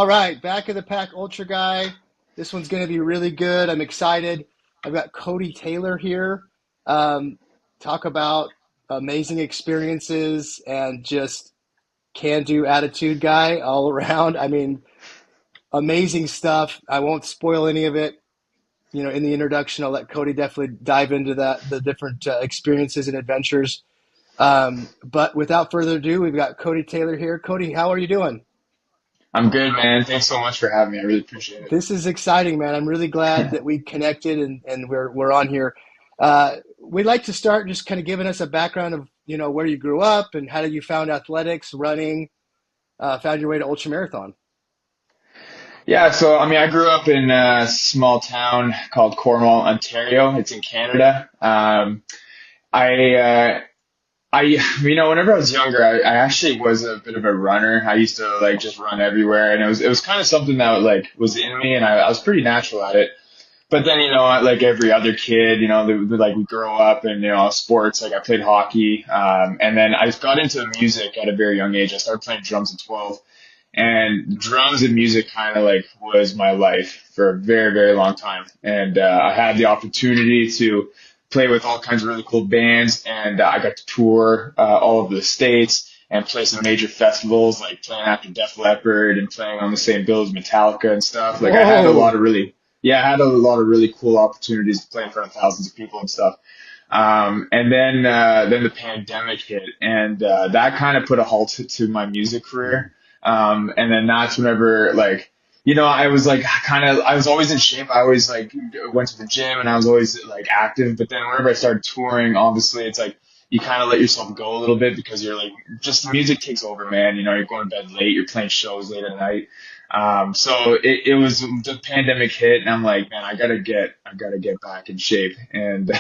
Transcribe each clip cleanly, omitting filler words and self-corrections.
All right, back of the pack ultra guy. This one's going to be really good. I'm excited. I've got Cody Taylor here. Um, talk about amazing experiences and just can-do attitude guy all around. I mean, amazing stuff. I won't spoil any of it. In the introduction, I'll let Cody definitely dive into the different experiences and adventures. But without further ado, we've got Cody Taylor here. Cody, how are you doing? I'm good, man. Thanks so much for having me. I really appreciate it. This is exciting, man. I'm really glad that we connected and we're on here. We'd like to start just kind of giving us a background of where you grew up and how did you found athletics, running, found your way to ultramarathon. Yeah, so I mean, I grew up in a small town called Cornwall, Ontario. It's in Canada. I, uh, whenever I was younger, I actually was a bit of a runner. I used to like just run everywhere, and it was kind of something that like was in me, and I was pretty natural at it. But then, like every other kid, like we grow up and, sports, like I played hockey. And then I got into music at a very young age. I started playing drums at 12, and drums and music kind of like was my life for a very, very long time. And, I had the opportunity to play with all kinds of really cool bands, and I got to tour, all of the states and play some major festivals, like playing after Def Leppard and playing on the same bill as Metallica and stuff. Like Whoa. I had a lot of really cool opportunities to play in front of thousands of people and stuff. And then the pandemic hit, and that kind of put a halt to my music career. And then that's whenever like, I was like I was always in shape. I always like went to the gym and I was always like active. But then whenever I started touring, obviously it's like you kind of let yourself go a little bit because you're like, just the music takes over, man. You're going to bed late, you're playing shows late at night. So it was the pandemic hit, and I'm like, man, I gotta get back in shape. And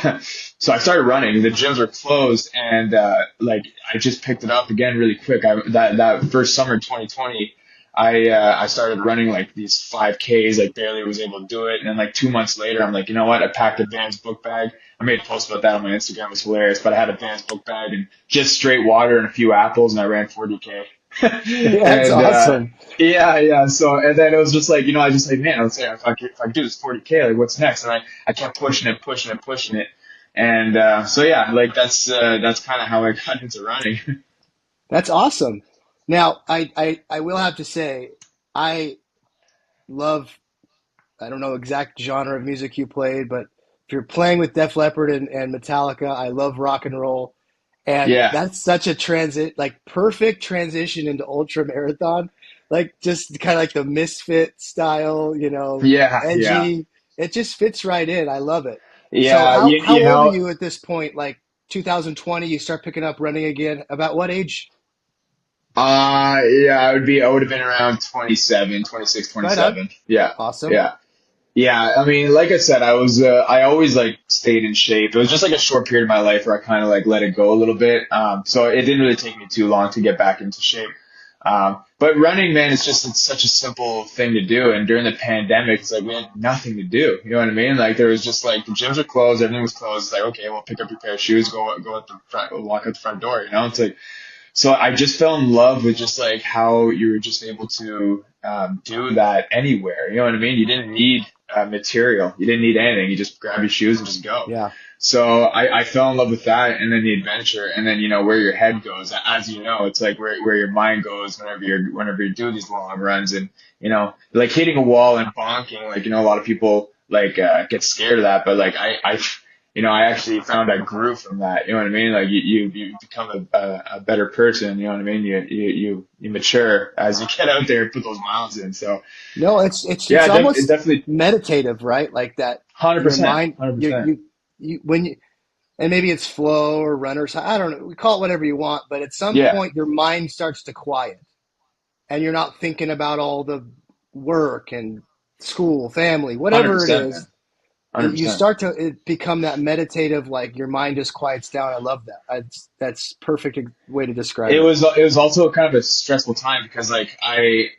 so I started running. The gyms were closed, and like I just picked it up again really quick. That first summer in 2020, I started running like these 5Ks, like barely was able to do it. And then like 2 months later, I'm like, you know what? I packed a Vans book bag. I made a post about that on my Instagram. It was hilarious, but I had a Vans book bag and just straight water and a few apples, and I ran 40K. That's And awesome. yeah. So and then it was just like, I just like, man, I was like, if I do this 40K, like what's next? And I kept pushing it, pushing it, pushing it. And so yeah, like that's kind of how I got into running. That's awesome. Now, I will have to say, I love, I don't know exact genre of music you played, but if you're playing with Def Leppard and Metallica, I love rock and roll. And Yeah, that's such a like perfect transition into ultra marathon. Like just kind of like the misfit style, yeah, edgy. It just fits right in. I love it. So yeah. how old are you at this point? Like 2020, you start picking up running again. About what age? Yeah, I would have been around 27, 26, Right on. 27. Yeah, Awesome. yeah. Yeah, I mean, like I said, I always like stayed in shape. It was just like a short period of my life where I kind of like let it go a little bit. So it didn't really take me too long to get back into shape. But running, man, it's such a simple thing to do. And during the pandemic, it's like we had nothing to do. You know what I mean? Like there was just like the gyms were closed, everything was closed. It's like, okay, well, pick up your pair of shoes, go out the front, walk out the front door. It's like so I just fell in love with just like how you were just able to do that anywhere. You know what I mean? You didn't need material. You didn't need anything. You just grab your shoes and just go. Yeah. So I fell in love with that, and then the adventure, and then where your head goes. As it's like where your mind goes whenever you do these long runs, and like hitting a wall and bonking. Like a lot of people like get scared of that, but like I actually found I grew from that. You know what I mean? Like you become a better person. You know what I mean? You mature as you get out there and put those miles in. So No, it's yeah, it almost definitely meditative, right? Like that your 100%, mind 100%. you when you and maybe it's flow or runners. I don't know. We call it whatever you want, but at some Yeah, point your mind starts to quiet and you're not thinking about all the work and school, family, whatever it 100%, man, is. You 100%. start to become that meditative, like your mind just quiets down. I love that. That's perfect way to describe it. It was also kind of a stressful time because like I'm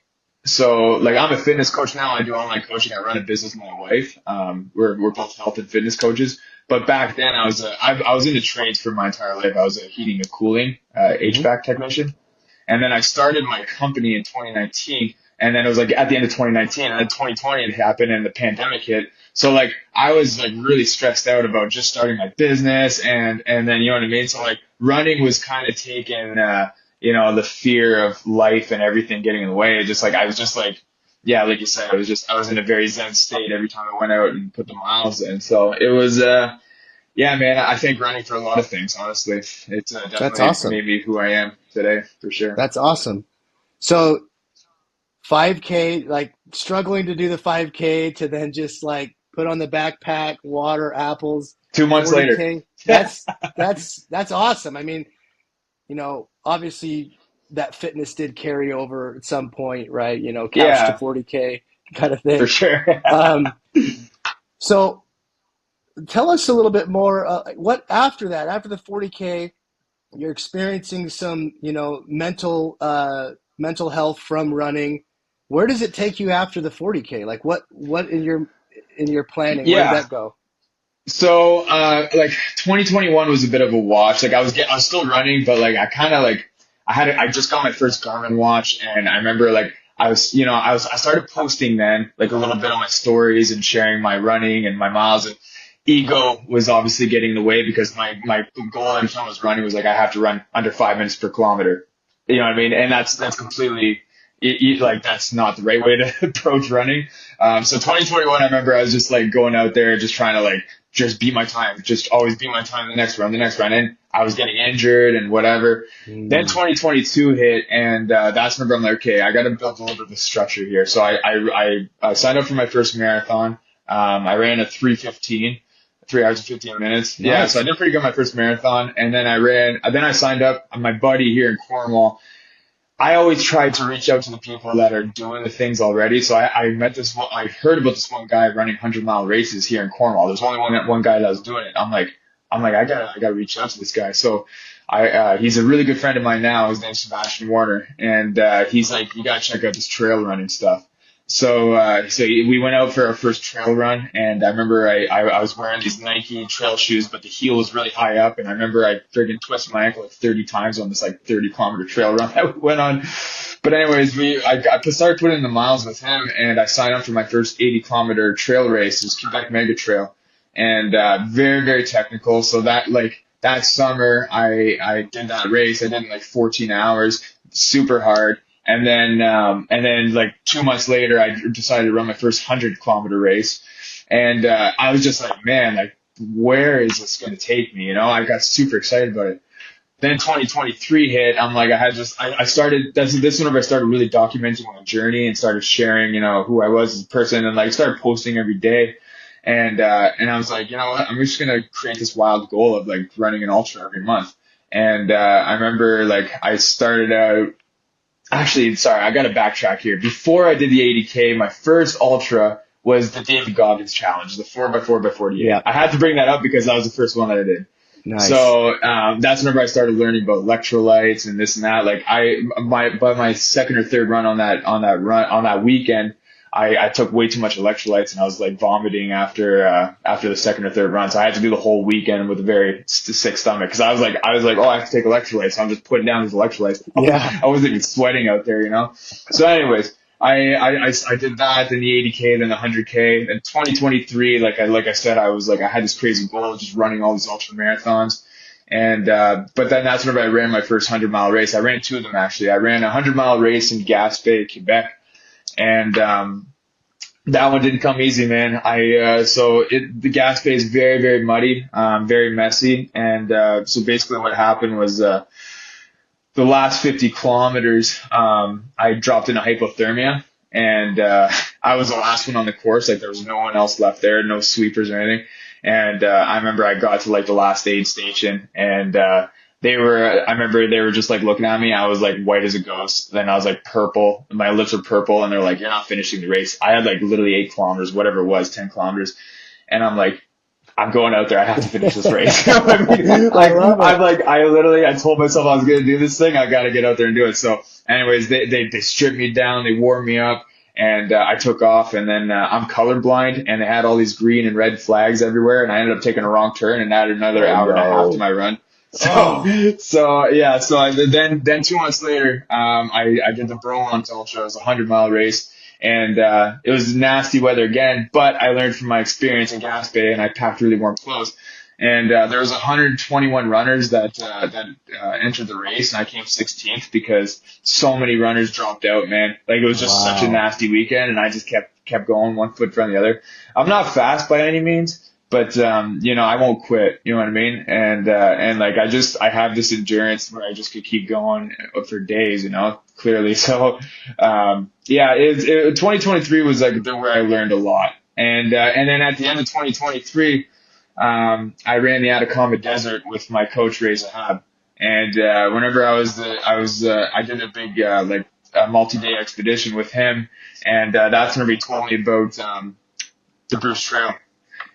a fitness coach now. I do online coaching. I run a business with my wife. We're both health and fitness coaches. But back then I was into trades for my entire life. I was a heating and cooling Hmm. HVAC technician. And then I started my company in 2019, And then it was like at the end of 2019, and then 2020 had happened and the pandemic hit. So like I was like really stressed out about just starting my business, and then you know what I mean? So like running was kind of taking the fear of life and everything getting in the way. Just like I was just like, yeah, like you said, I was in a very zen state every time I went out and put the miles in. So it was yeah, man, I think running for a lot of things, honestly. It's That's definitely awesome. made me who I am today, for sure. That's awesome. So 5K, like struggling to do the 5K to then just like put on the backpack, water, apples, 2 months later. 40K. That's awesome. I mean, obviously that fitness did carry over at some point, right? Couch to Yeah, 40K kind of for thing. sure. Um, so tell us a little bit more. What after that, after the 40K, you're experiencing some, mental health from running. Where does it take you after the 40K? Like what in your planning, where did Yeah. that go? So, like 2021 was a bit of a wash. Like I was still running, but like I kind of like, I just got my first Garmin watch, and I remember like I started posting then like a little bit on my stories and sharing my running and my miles, and ego was obviously getting in the way because my goal every time I was running was like I have to run under 5 minutes per kilometer. You know what I mean? And that's completely, like that's not the right way to approach running. So 2021, I remember I was just like going out there, just trying to like just beat my time, just always beat my time the next run. And I was getting injured and whatever. Then Mm, 2022 hit, and that's whenever I'm like, okay, I got to build a little bit of a structure here. So I signed up for my first marathon. I ran a 3:15, 3 hours and 15 minutes. Yeah, so I nice. did pretty good my first marathon, and then I signed up. My buddy here in Cornwall, I always try to reach out to the people that are doing the things already. So I heard about this one guy running 100-mile races here in Cornwall. There's only one guy that was doing it. I gotta reach out to this guy. So he's a really good friend of mine now. His name's Sebastian Warner, and he's like, you gotta check out this trail running stuff. So we went out for our first trail run, and I remember I was wearing these Nike trail shoes, but the heel was really high up, and I remember I friggin' twisted my ankle like 30 times on this like 30-kilometer trail run that we went on. But anyways, I started putting in the miles with him, and I signed up for my first 80-kilometer trail race. It was Quebec Mega Trail, and very very technical. So that summer I did that race. I did it in like 14 hours, super hard. And then like 2 months later, I decided to run my first 100-kilometer race. And I was just like, man, like, where is this going to take me? I got super excited about it. Then 2023 hit. I'm like, I started, this whenever I started really documenting my journey and started sharing, who I was as a person, and like started posting every day. And I was like, you know what, I'm just going to create this wild goal of like running an ultra every month. And I remember like I started out. Actually, sorry, I got to backtrack here. Before I did the 80K, my first ultra was the David Goggins challenge, the 4x4 by 48. Yeah, I had to bring that up because that was the first one that I did. nice. So that's whenever I started learning about electrolytes and this and that. Like by my second or third run on that weekend, I took way too much electrolytes, and I was like vomiting after the second or third run. So I had to do the whole weekend with a very sick stomach, because I was like, oh, I have to take electrolytes. So I'm just putting down these electrolytes. Yeah. I wasn't even sweating out there. So anyways, I did that, then the 80K, then the 100K, then 2023. Like I said, I had this crazy goal of just running all these ultra marathons. And but then that's whenever I ran my first 100-mile race. I ran two of them actually. I ran a 100-mile race in Gaspé, Quebec, and that one didn't come easy, man. The Gaspé is very very muddy, very messy, and so basically what happened was the last 50 kilometers, I dropped into hypothermia, and I was the last one on the course. Like there was no one else left there, no sweepers or anything. And I remember I got to like the last aid station, and I remember they were just like looking at me. I was like white as a ghost. Then I was like purple. My lips were purple, and they're like, "You're not finishing the race." I had like literally 8 kilometers, whatever it was, 10 kilometers, and I'm like, I'm going out there. I have to finish this race. You know what I mean? I love it. I told myself I was going to do this thing. I got to get out there and do it. So anyways, they stripped me down. They wore me up, and I took off, and then I'm colorblind, and they had all these green and red flags everywhere. And I ended up taking a wrong turn and added another Oh hour and a half to no. my run. So, Oh, then 2 months later, I did the Bromont Ultra. It was a 100-mile race, and it was nasty weather again. But I learned from my experience in Gas Bay, and I packed really warm clothes. And there was 121 runners that entered the race, and I came 16th because so many runners dropped out. Man, like it was just such a wow. nasty weekend, and I just kept going one foot in front of the other. I'm not fast by any means, but I won't quit. You know what I mean? And like I have this endurance where I just could keep going for days. Clearly. So 2023 was like where I learned a lot. And then at the end of 2023, I ran the Atacama Desert with my coach Ray Zahab. And whenever I did a big like a multi-day expedition with him, and that's when he told me about the Bruce Trail.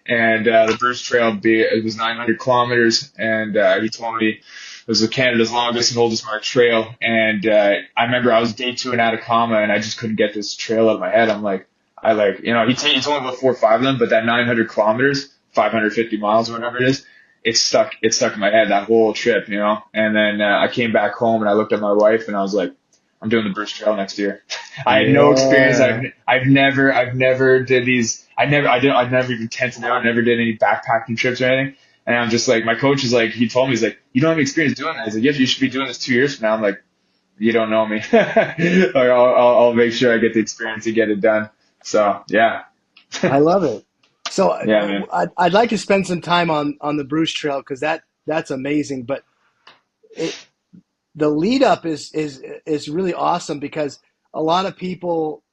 And the Bruce Trail, it was 900 kilometers, and he told me it was Canada's longest and oldest marked trail. And I remember I was day 2 in Atacama, and I just couldn't get this trail out of my head. I'm like, he told me about 4 or 5 of them, but that 900 kilometers, 550 miles or whatever it is, it stuck in my head that whole trip. And then I came back home and I looked at my wife and I was like, I'm doing the Bruce Trail next year. I had no experience. Yeah. I've never did these. I've never even tented out. I never did any backpacking trips or anything. And I'm just like, my coach is like, he told me, he's like, you don't have any experience doing that. He's like, yes, you should be doing this 2 years from now. I'm like, you don't know me. Like, I'll make sure I get the experience to get it done. So yeah, I love it. So yeah, man. I'd like to spend some time on the Bruce Trail because that's amazing. But it, the lead up is really awesome because a lot of people,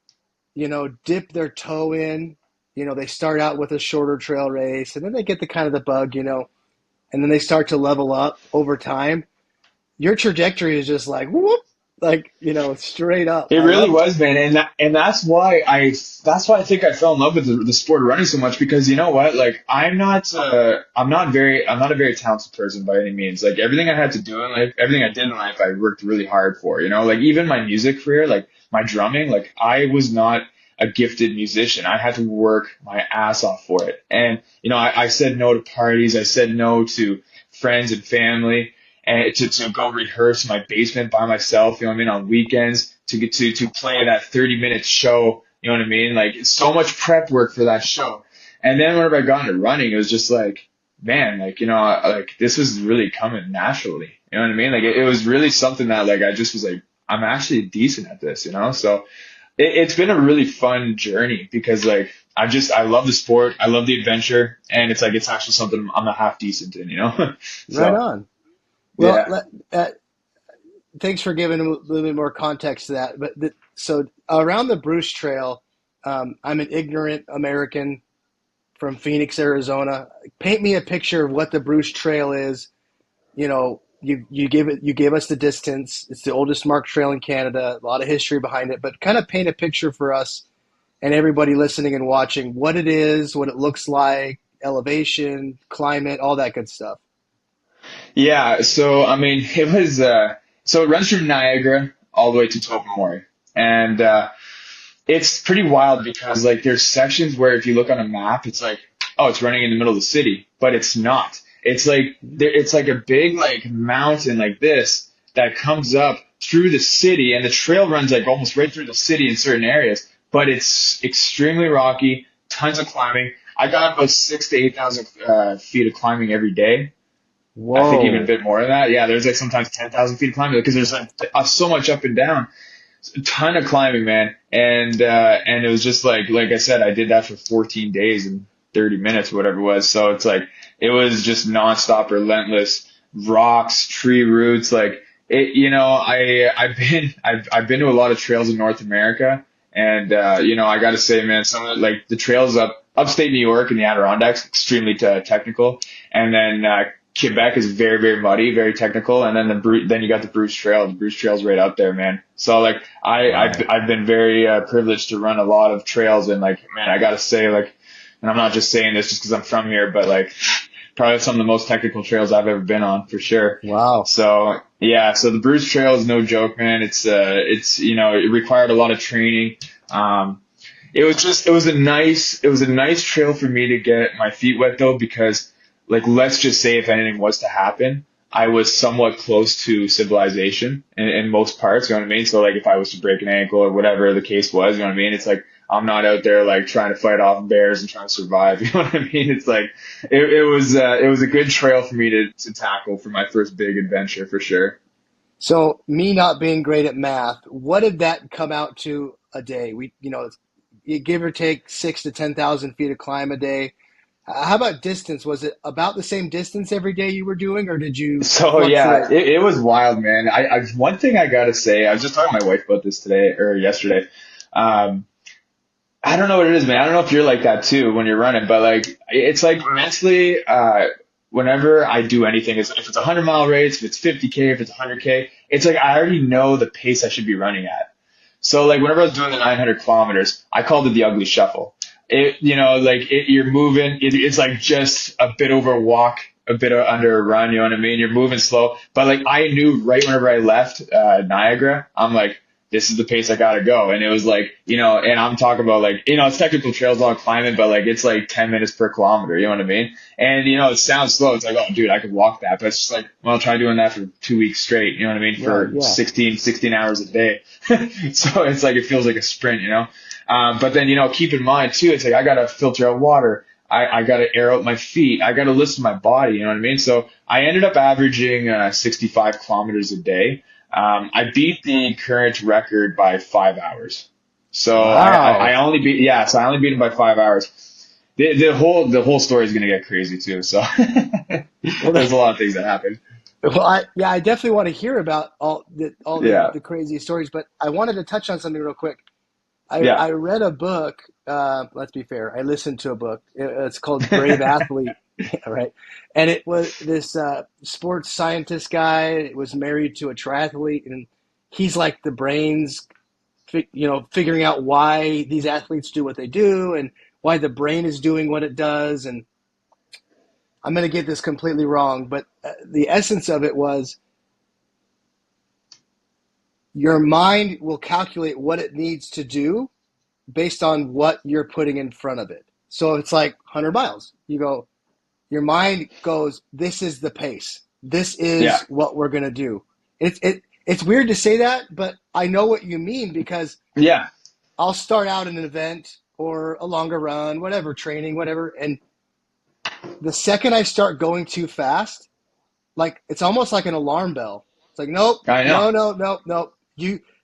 dip their toe in. They start out with a shorter trail race, and then they get the kind of the bug, and then they start to level up over time. Your trajectory is just like whoop, like straight up. It I really love it. was, man, and that's why I think I fell in love with the sport of running so much because you know what, like I'm not a very talented person by any means. Like everything I had to do in life, everything I did in life, I worked really hard for. Like even my music career, like my drumming, like I was not a gifted musician. I had to work my ass off for it, and I said no to parties, I said no to friends and family and to go rehearse in my basement by myself, on weekends to get to play that 30-minute show, you know what I mean? Like so much prep work for that show. And then whenever I got into running, it was just like, man, like, like this was really coming naturally. You know what I mean? Like it was really something that like I just was like, I'm actually decent at this. So it's been a really fun journey because like I love the sport, I love the adventure, and it's like it's actually something I'm a half decent in. Right So on. Well, yeah. thanks for giving a little bit more context to that. But so around the Bruce Trail, I'm an ignorant American from Phoenix, Arizona. Paint me a picture of what the Bruce Trail is. You gave us the distance. It's the oldest marked trail in Canada. A lot of history behind it, but kind of paint a picture for us and everybody listening and watching what it is, what it looks like, elevation, climate, all that good stuff. Yeah, so I mean, it runs from Niagara all the way to Tobermory, and it's pretty wild because like there's sections where if you look on a map, it's like, oh, it's running in the middle of the city, but it's not. It's like a big like mountain like this that comes up through the city, and the trail runs like almost right through the city in certain areas, but it's extremely rocky, tons of climbing. I got about 6 to 8,000 feet of climbing every day. I think even a Whoa. bit more than that. Yeah, there's like sometimes 10,000 feet of climbing because there's like so much up and down. A ton of climbing, man. And it was just like I said, I did that for 14 days and 30 minutes, whatever it was. So it's like, it was just nonstop, relentless rocks, tree roots. Like it, I've been to a lot of trails in North America. And, I gotta say, man, some of like the trails upstate New York and the Adirondacks, extremely technical. And then, Quebec is very, very muddy, very technical, and then then you got the Bruce Trail. The Bruce Trail's right up there, man. So like Wow. I've been very privileged to run a lot of trails, and like man, I gotta say like, and I'm not just saying this just because I'm from here, but like probably some of the most technical trails I've ever been on for sure. Wow. So yeah, so the Bruce Trail is no joke, man. It's it required a lot of training. Um, it was a nice trail for me to get my feet wet though because like let's just say if anything was to happen, I was somewhat close to civilization in most parts, you know what I mean? So like if I was to break an ankle or whatever the case was, you know what I mean? It's like I'm not out there like trying to fight off bears and trying to survive, you know what I mean? It's like it was a good trail for me to tackle for my first big adventure for sure. So me not being great at math, what did that come out to a day? You give or take 6 to 10,000 feet of climb a day. How about distance? Was it about the same distance every day you were doing, or did you So yeah, fluctuate? it was wild, man. I one thing I gotta say, I was just talking to my wife about this today or yesterday. Um, I don't know what it is, man. I don't know if you're like that too when you're running, but like it's like mentally, whenever I do anything, if it's a 100-mile race, if it's 50K, if it's 100K, it's like I already know the pace I should be running at. So like whenever I was doing the 900 kilometers, I called it the ugly shuffle. You're moving, it's like just a bit over a walk, a bit under a run, you know what I mean? You're moving slow, but like I knew right whenever I left Niagara, I'm like, this is the pace I gotta go. And it was like, and I'm talking about like, it's technical trails, all climbing, but like it's like 10 minutes per kilometer, you know what I mean? And it sounds slow. It's like, oh dude, I could walk that. But it's just like, well, try doing that for 2 weeks straight, you know what I mean? Right, For yeah. 16 hours a day. So it's like, it feels like a sprint. But then, keep in mind too, it's like, I gotta filter out water. I gotta air out my feet. I gotta listen to my body, you know what I mean? So I ended up averaging 65 kilometers a day. I beat the current record by 5 hours. So I Wow. only beat, yeah, so I only beat him by 5 hours. The whole story is gonna get crazy too. So Well, there's a lot of things that happen. I definitely want to hear about all the Yeah, crazy stories, but I wanted to touch on something real quick. yeah. I read a book. Let's be fair. I listened to a book. It's called Brave Athlete, right? And it was this sports scientist guy was married to a triathlete, and he's like the brains, figuring out why these athletes do what they do and why the brain is doing what it does. And I'm going to get this completely wrong, but the essence of it was your mind will calculate what it needs to do based on what you're putting in front of it. So it's like 100 miles. Your mind goes, this is the pace. This Yeah, is what we're going to do. It's weird to say that, but I know what you mean because yeah. I'll start out in an event or a longer run, whatever, training, whatever. And the second I start going too fast, like it's almost like an alarm bell. It's like, nope, I know. no, no, no, no.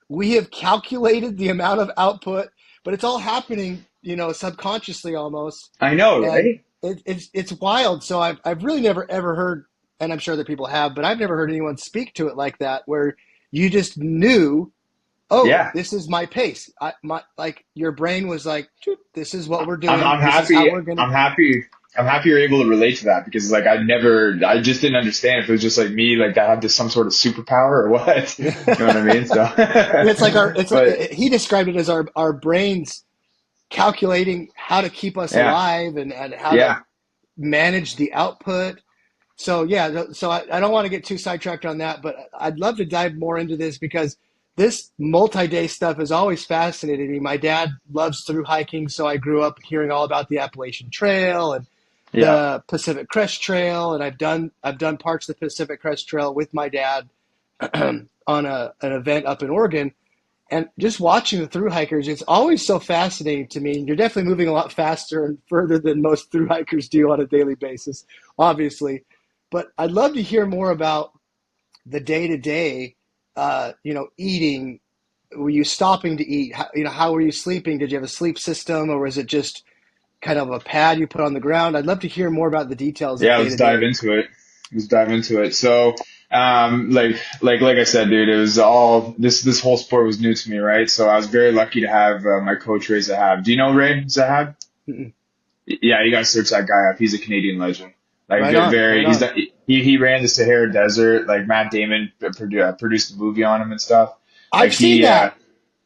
We have calculated the amount of output, but it's all happening, subconsciously almost, I know, and right? it's wild. So I've really never ever heard, and I'm sure that people have, but I've never heard anyone speak to it like that, where you just knew, oh, Yeah. this is my pace. Like your brain was like, this is what we're I'm doing. I'm This is how happy. we're gonna. I'm happy. I'm happy you're able to relate to that because like I just didn't understand if it was just like me, like that had this some sort of superpower or what. You know what I mean? So, It's like but he described it as our brains calculating how to keep us yeah, alive and how to yeah, manage the output. So yeah, so I don't want to get too sidetracked on that, but I'd love to dive more into this because this multi-day stuff has always fascinated me. My dad loves through hiking, so I grew up hearing all about the Appalachian Trail and yeah, the Pacific Crest Trail, and I've done parts of the Pacific Crest Trail with my dad on an event up in Oregon. And just watching the through hikers, it's always so fascinating to me. You're definitely moving a lot faster and further than most through hikers do on a daily basis, obviously. But I'd love to hear more about the day to day, eating. Were you stopping to eat? How were you sleeping? Did you have a sleep system, or was it just kind of a pad you put on the ground? I'd love to hear more about the details of yeah. day Let's to dive day. into it. Let's dive into it. So, like I said, dude, it was all this whole sport was new to me, right? So I was very lucky to have my coach Ray Zahab. Do you know Ray Zahab? Yeah, you gotta search that guy up. He's a Canadian legend. Like Right on, right he's on. he ran the Sahara Desert. Like Matt Damon produced a movie on him and stuff. Like I've seen that.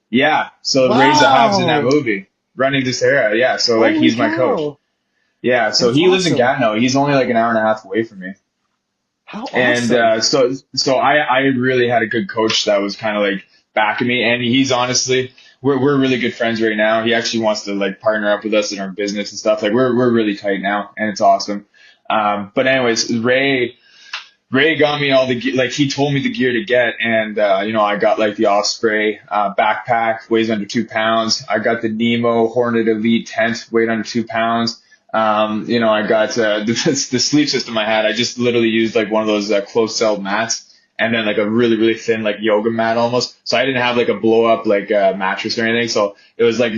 yeah. So Ray Zahab's in that Wow! movie, running the Sahara. Yeah. So like Holy he's my coach. cow! Yeah. So That's he lives in awesome. Gatineau. He's only like an hour and a half away from me. How And awesome! so I really had a good coach that was kind of like backing me, and he's honestly we're really good friends right now. He actually wants to like partner up with us in our business and stuff. Like we're really tight now, and it's awesome. But anyways, Ray got me all the like he told me the gear to get, and I got like the Osprey backpack, weighs under 2 pounds. I got the Nemo Hornet Elite tent, weighed under 2 pounds. I got the sleep system I had. I just literally used like one of those closed cell mats, and then like a really really thin like yoga mat almost. So I didn't have like a blow up like mattress or anything. So it was like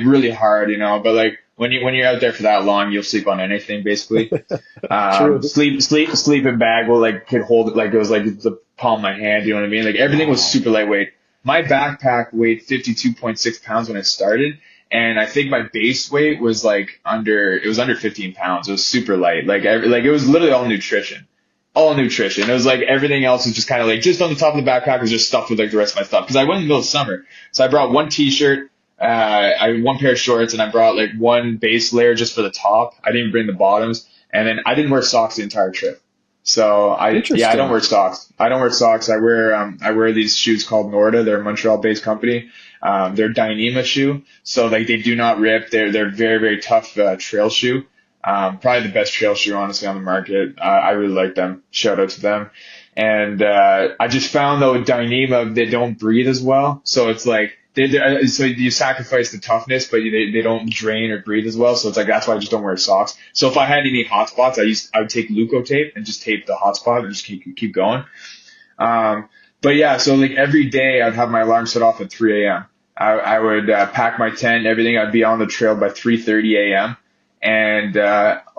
really hard, But like when you're out there for that long, you'll sleep on anything basically. True. Sleeping bag will like could hold it like it was like the palm of my hand. You know what I mean? Like everything was Wow. super lightweight. My backpack weighed 52.6 pounds when I started, and I think my base weight was like it was under 15 pounds. It was super light. Like it was literally all nutrition, all nutrition. It was like everything else was just kind of like just on the top of the backpack was just stuffed with like the rest of my stuff because I went in the middle of summer, so I brought one t-shirt. One pair of shorts, and I brought like one base layer just for the top. I didn't bring the bottoms, and then I didn't wear socks the entire trip. So I don't Interesting. wear socks. I don't wear socks. I wear these shoes called Norda. They're a Montreal-based company. They're Dyneema shoe, so like they do not rip. They're very very tough trail shoe. Probably the best trail shoe honestly on the market. I really like them. Shout out to them. And I just found though with Dyneema they don't breathe as well, so it's like so you sacrifice the toughness, but they don't drain or breathe as well. So it's like that's why I just don't wear socks. So if I had any hot spots, I would take Luco tape and just tape the hot spot and just keep going. But yeah, so like every day I'd have my alarm set off at 3 a.m. I would pack my tent, everything. I'd be on the trail by 3:30 a.m. And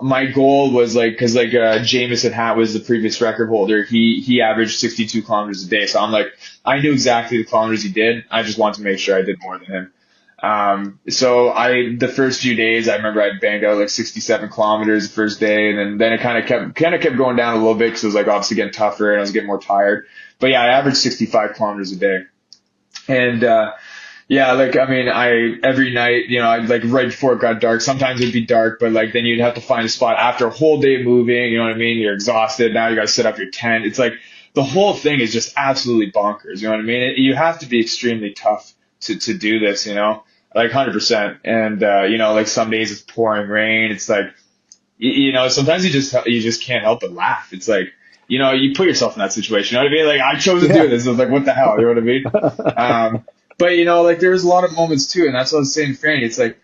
my goal was like, because like Jameson Hat was the previous record holder. He averaged 62 kilometers a day. So I'm like, I knew exactly the kilometers he did. I just wanted to make sure I did more than him. So the first few days, I remember I banged out like 67 kilometers the first day, and then it kind of kept going down a little bit because it was like obviously getting tougher and I was getting more tired. But yeah, I averaged 65 kilometers a day. And, yeah, like I mean, I every night, I'd like right before it got dark. Sometimes it'd be dark, but like then you'd have to find a spot after a whole day moving. You know what I mean? You're exhausted. Now you got to set up your tent. It's like the whole thing is just absolutely bonkers. You know what I mean? You have to be extremely tough to do this. Like 100%. And like some days it's pouring rain. It's like sometimes you just can't help but laugh. It's like you put yourself in that situation. You know what I mean? Like I chose to do Yeah. this. I was like, what the hell? You know what I mean? But like there's a lot of moments too, and that's what I was saying to Franny. It's like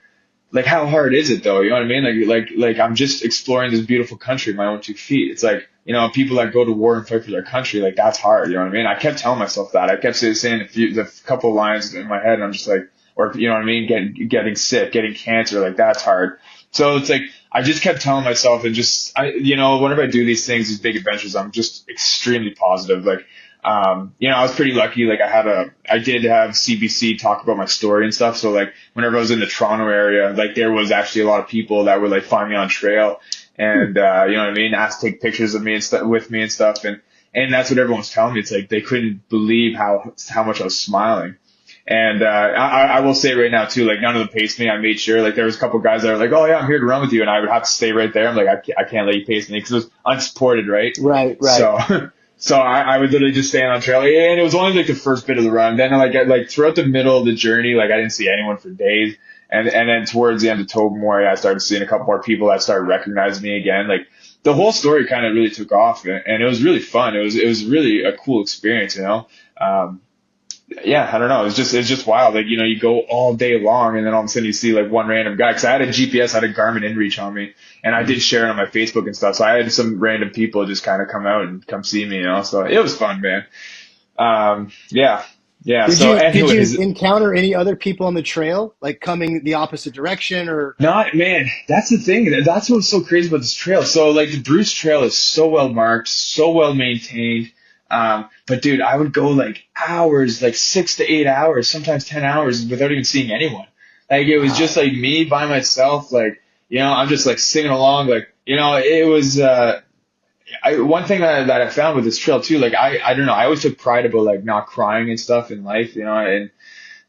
how hard is it though? You know what I mean? Like I'm just exploring this beautiful country with my own 2 feet. It's like people that go to war and fight for their country, like that's hard. You know what I mean? I kept telling myself that. I kept saying the couple lines in my head, and I'm just like, or you know what I mean? Getting sick, getting cancer, like that's hard. So it's like I just kept telling myself, and just whenever I do these things, these big adventures, I'm just extremely positive. Like I was pretty lucky. Like I did have CBC talk about my story and stuff. So like whenever I was in the Toronto area, like there was actually a lot of people that would like find me on trail Hmm. and, you know what I mean? Ask to take pictures of me and stuff with me and stuff. And that's what everyone's telling me. It's like they couldn't believe how much I was smiling. And, I will say right now too, like none of them paced me. I made sure like there was a couple guys that were like, oh yeah, I'm here to run with you. And I would have to stay right there. I'm like, I can't let you pace me because it was unsupported, right? Right, right. So, so I would literally just stand on trail, and it was only like the first bit of the run. Then like throughout the middle of the journey, like I didn't see anyone for days, and then towards the end of Tobermory, I started seeing a couple more people that started recognizing me again. Like the whole story kind of really took off, and it was really fun. It was really a cool experience. Yeah, I don't know. It's just wild. Like, you go all day long and then all of a sudden you see like one random guy. Cause I had a GPS, I had a Garmin InReach on me and I did share it on my Facebook and stuff. So I had some random people just kind of come out and come see me. So it was fun, man. Yeah, yeah. Did So you did you anyways, encounter any other people on the trail, like coming the opposite direction, or? not, man, that's the thing. That's what's so crazy about this trail. So like the Bruce Trail is so well marked, so well maintained. But dude, I would go like hours, like 6 to 8 hours, sometimes 10 hours without even seeing anyone. Like it was just Wow. like me by myself. Like, I'm just like singing along. Like, it was, one thing that I found with this trail too, like I don't know, I always took pride about like not crying and stuff in life, and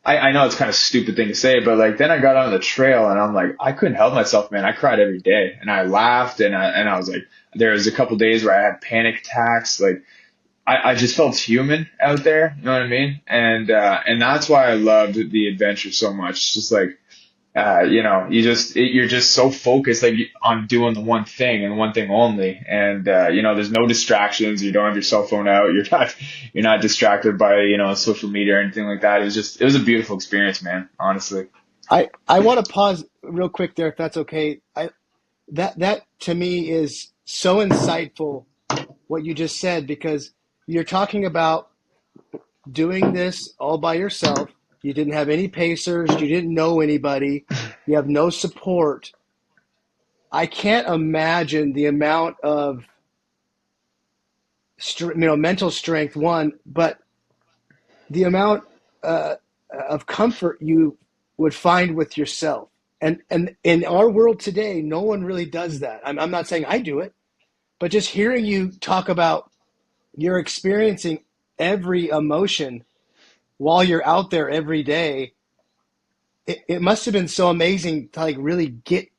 I know it's kind of a stupid thing to say, but like then I got on the trail and I'm like, I couldn't help myself, man. I cried every day and I laughed and I was like, there was a couple days where I had panic attacks. Like I just felt human out there. You know what I mean? And that's why I loved the adventure so much. Just like, you're just so focused like on doing the one thing and one thing only. And, there's no distractions. You don't have your cell phone out. You're not distracted by, social media or anything like that. It was a beautiful experience, man, honestly. I want to pause real quick there, if that's okay. That to me is so insightful what you just said, because you're talking about doing this all by yourself. You didn't have any pacers. You didn't know anybody. You have no support. I can't imagine the amount of mental strength, one, but the amount uh, of comfort you would find with yourself. And in our world today, no one really does that. I'm not saying I do it, but just hearing you talk about you're experiencing every emotion while you're out there every day, it must have been so amazing to like really get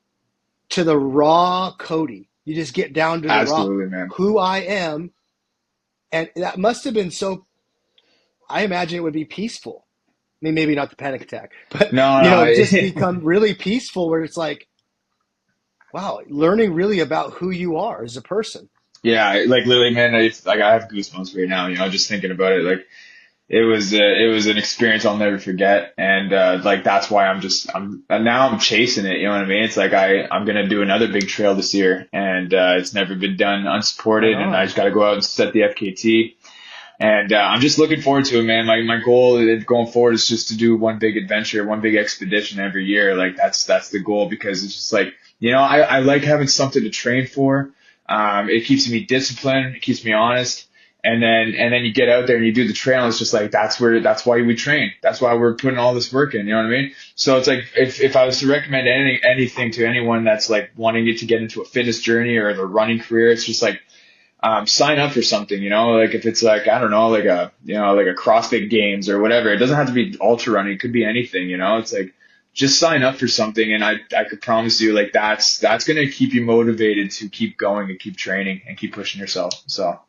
to the raw Cody. You just get down to the raw Absolutely, man. who I am, and that must have been so. I imagine it would be peaceful. I mean, maybe not the panic attack, but No, just no. become really peaceful where it's like, wow, learning really about who you are as a person. Yeah, like literally, man, I have goosebumps right now, just thinking about it. Like it was an experience I'll never forget. And, like, that's why and now I'm chasing it. You know what I mean? It's like, I'm going to do another big trail this year, and, it's never been done Right unsupported. And I on. just got to go out and set the FKT. And, I'm just looking forward to it, man. My goal going forward is just to do one big adventure, one big expedition every year. Like that's the goal, because it's just like, I like having something to train for. It keeps me disciplined. It keeps me honest. And then you get out there and you do the trail. It's just like, that's why we train. That's why we're putting all this work in. You know what I mean? So it's like, if I was to recommend anything to anyone that's like wanting to get into a fitness journey or the running career, it's just like, sign up for something, like if it's like, I don't know, like a CrossFit Games or whatever. It doesn't have to be ultra running. It could be anything, it's like, just sign up for something. And I could promise you, like, that's going to keep you motivated to keep going and keep training and keep pushing yourself. So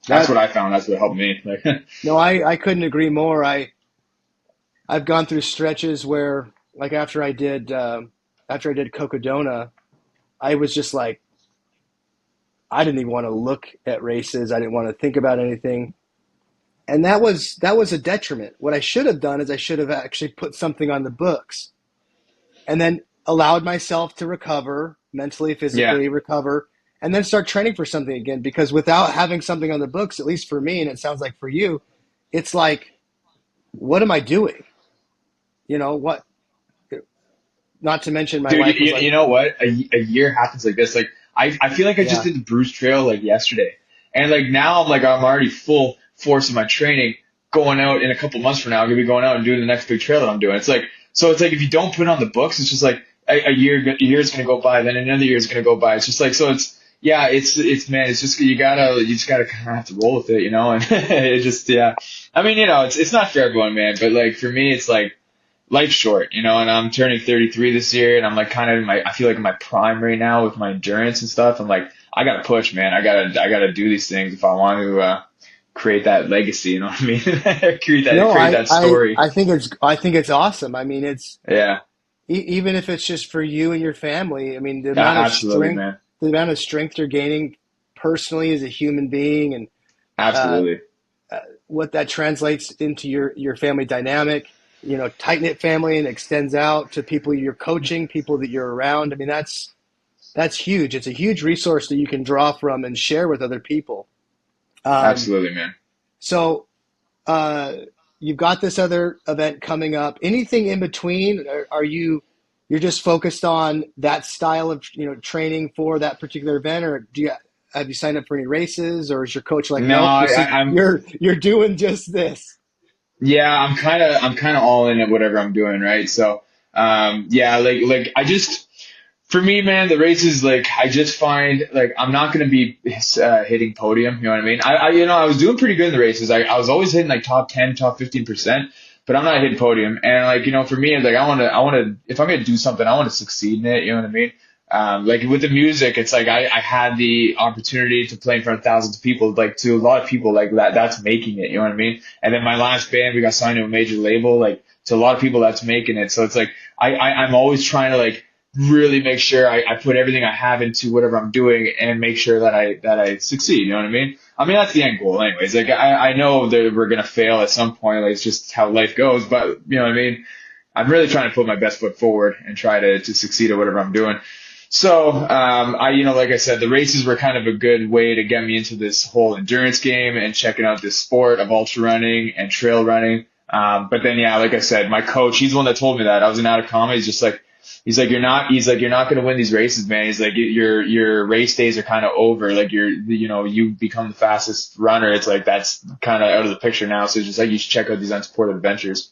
that's That what I found. That's what helped me. Like, no, I couldn't agree more. I've gone through stretches where, like after I did Cocodona, I was just like, I didn't even want to look at races. I didn't want to think about anything. And that was a detriment. What I should have done is I should have actually put something on the books and then allowed myself to recover, mentally, yeah, physically recover, and then start training for something again. Because without having something on the books, at least for me, and it sounds like for you, it's like, what am I doing? What? Not to mention my dude, wife was you like, know what? A year happens like this. Like, I feel like I just yeah, did the Bruce Trail like yesterday, and like now I'm already full force of my training. Going out in a couple months from now, I'm gonna be going out and doing the next big trail that I'm doing. It's like if you don't put it on the books, it's just like a year is gonna go by, then another year is gonna go by. It's just like, so it's, yeah, it's man, it's just you just gotta kind of have to roll with it. And it just, yeah. I mean, it's not for everyone, man, but like for me, it's like life's short, and I'm turning 33 this year, and I'm like kind of I feel like in my prime right now with my endurance and stuff. I'm like, I gotta push, man. I gotta do these things if I want to, create that legacy. You know what I mean? no, Create that story. I think it's awesome. I mean, it's Yeah, even if it's just for you and your family. I mean, the amount of absolutely, strength, man. the amount of strength you're gaining personally as a human being, and uh, Absolutely, what that translates into your family dynamic. Tight knit family, and extends out to people you're coaching, people that you're around. I mean, that's huge. It's a huge resource that you can draw from and share with other people. Um, absolutely, man. so uh, you've got this other event coming up. Anything in between? Are you're just focused on that style of training for that particular event, or have you signed up for any races, or is your coach like, No, nope, this is I'm you're doing just this? yeah, I'm kind of all in at whatever I'm doing, right? So, yeah, like I just. For me, man, the races, like, I just find, like, I'm not going to be hitting podium. You know what I mean? I was doing pretty good in the races. I was always hitting like top 10, top 15%, but I'm not hitting podium. And like, for me, like, if I'm going to do something, I want to succeed in it. You know what I mean? Like with the music, it's like I had the opportunity to play in front of thousands of people, like to a lot of people, like that's making it. You know what I mean? And then my last band, we got signed to a major label, like, to a lot of people that's making it. So it's like I'm always trying to like really make sure I put everything I have into whatever I'm doing and make sure that I succeed. You know what I mean? I mean, that's the end goal anyways. Like I know that we're gonna fail at some point, like it's just how life goes, but you know what I mean? I'm really trying to put my best foot forward and try to succeed at whatever I'm doing. So, like I said, the races were kind of a good way to get me into this whole endurance game and checking out this sport of ultra running and trail running. But then, yeah, like I said, my coach, he's the one that told me that. I was in Atacama. He's like, you're not going to win these races, man. He's like, your race days are kind of over. Like you become the fastest runner. It's like, that's kind of out of the picture now. So it's just like, you should check out these unsupported adventures.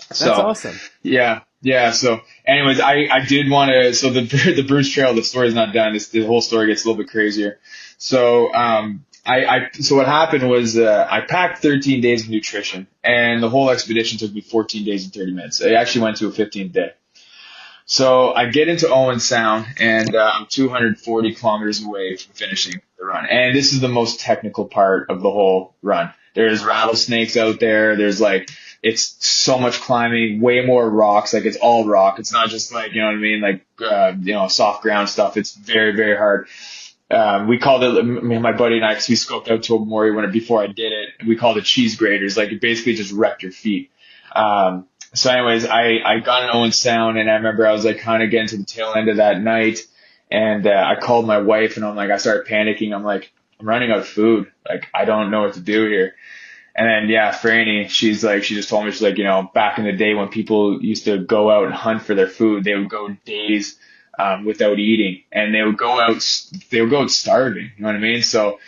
That's So, awesome. yeah, yeah. So, anyways, I did want to. So the Bruce Trail, the story's not done. The whole story gets a little bit crazier. So, so what happened was I packed 13 days of nutrition, and the whole expedition took me 14 days and 30 minutes. I actually went to a 15th day. So I get into Owen Sound, and I'm 240 kilometers away from finishing the run. And this is the most technical part of the whole run. There's rattlesnakes out there. There's like, it's so much climbing, way more rocks. Like it's all rock. It's not just like, you know what I mean? Like, soft ground stuff. It's very, very hard. We called it, me and my buddy and I, cause we scoped out Toba Mori before I did it. We called it cheese graters. Like it basically just wrecked your feet. So anyways, I got in Owen Sound, and I remember I was like kind of getting to the tail end of that night, and I called my wife, and I started panicking. I'm like, I'm running out of food. Like, I don't know what to do here. And then, yeah, Franny, she just told me, she's like, back in the day when people used to go out and hunt for their food, they would go days, without eating, and they would go out starving. You know what I mean? So,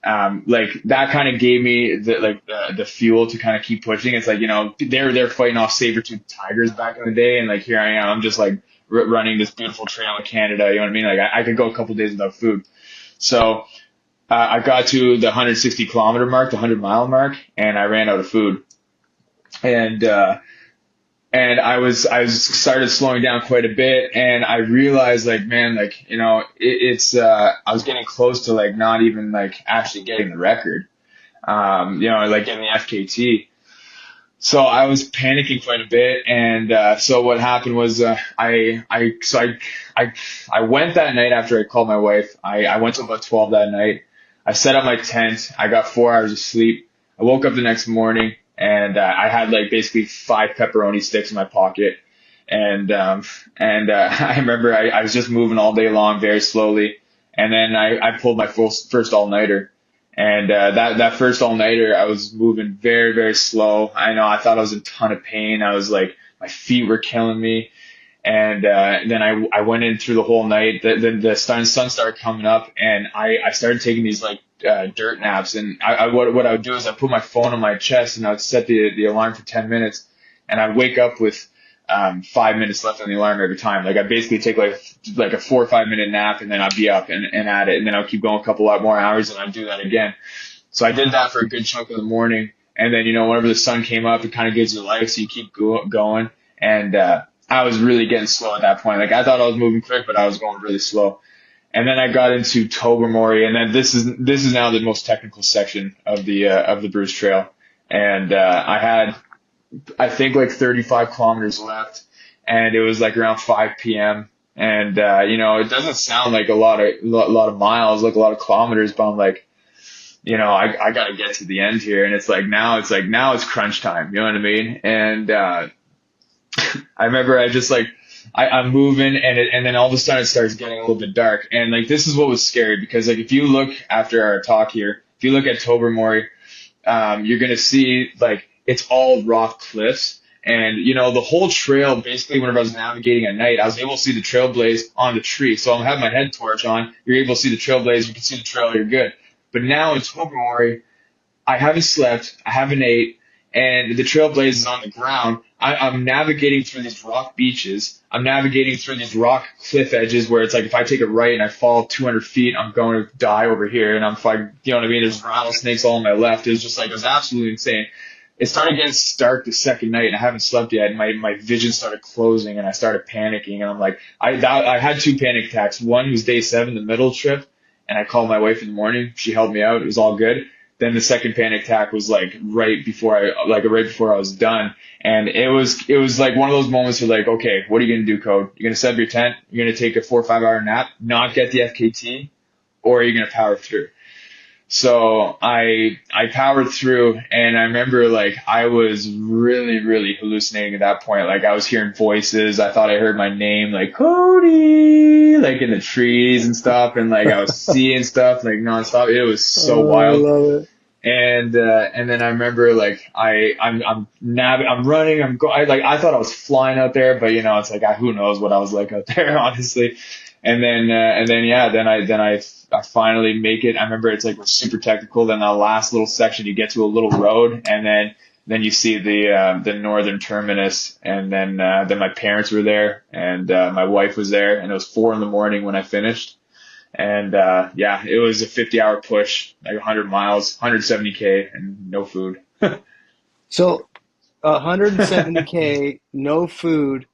like that kind of gave me the fuel to kind of keep pushing. It's like, they're fighting off saber-toothed tigers back in the day. And like, here I am, I'm just like running this beautiful trail in Canada. You know what I mean? Like I could go a couple days without food. So, I got to the 160-kilometer mark, the 100-mile mark, and I ran out of food. And I started slowing down quite a bit, and I realized like, man, like, I was getting close to like not even like actually getting the record, like getting the FKT. So I was panicking quite a bit, and so what happened was I went that night after I called my wife. I went to about 12 that night. I set up my tent. I got 4 hours of sleep. I woke up the next morning, and I had like basically 5 pepperoni sticks in my pocket. And I remember I was just moving all day long very slowly, and then I pulled my first all-nighter. And that first all-nighter, I was moving very, very slow. I thought I was in a ton of pain. I was like, my feet were killing me. And then I went in through the whole night. Then the sun started coming up, and I started taking these like dirt naps. And what I would do is I put my phone on my chest, and I would set the alarm for 10 minutes, and I'd wake up with 5 minutes left on the alarm every time. Like I basically take like a 4 or 5 minute nap, and then I'd be up and at it, and then I'll keep going a couple lot more hours, and I'd do that again. So I did that for a good chunk of the morning, and then whenever the sun came up, it kind of gives you life, so you keep going. And I was really getting slow at that point. Like I thought I was moving quick, but I was going really slow. And then I got into Toba Mori, and then this is now the most technical section of the Bruce Trail, and I think like 35 kilometers left, and it was like around 5 p.m. And it doesn't sound like a lot of miles, like a lot of kilometers, but I'm like, I gotta get to the end here. And it's like now it's crunch time. You know what I mean? And I remember I'm moving, and then all of a sudden it starts getting a little bit dark. And like this is what was scary, because like if you look after our talk here, if you look at Toba Mori, you're gonna see like it's all rock cliffs. And, the whole trail, basically, whenever I was navigating at night, I was able to see the trail blaze on the tree. So I'm having my head torch on. You're able to see the trail blaze. You can see the trail. You're good. But now in Toba Mori, I haven't slept. I haven't ate. And the trail blaze is on the ground. I'm navigating through these rock beaches. I'm navigating through these rock cliff edges where it's like if I take a right and I fall 200 feet, I'm going to die over here. And I'm like, you know what I mean? There's rattlesnakes all on my left. It was absolutely insane. It started getting dark the second night, and I haven't slept yet. And my vision started closing, and I started panicking. And I'm like, I had 2 panic attacks. One was day 7, the middle trip, and I called my wife in the morning. She helped me out. It was all good. then the second panic attack was like right before I was done. And it was like one of those moments where like, okay, what are you gonna do, Code? You're gonna set up your tent, you're gonna take a 4 or 5 hour nap, not get the FKT, or are you gonna power through? So I powered through, and I remember like I was really really hallucinating at that point. Like I was hearing voices. I thought I heard my name like Cody, like in the trees and stuff, and like I was seeing stuff like nonstop. It was so Oh, I wild. love it. And then I remember like I'm running, I thought I was flying out there, but it's like who knows what I was like out there, honestly. And then yeah, I finally make it. I remember it's like we're super technical. Then the last little section, you get to a little road, and then you see the northern terminus, and then my parents were there, and my wife was there, and it was 4 in the morning when I finished. And yeah, it was a 50-hour push, like 100 miles, 170K, and no food. So 170K, no food.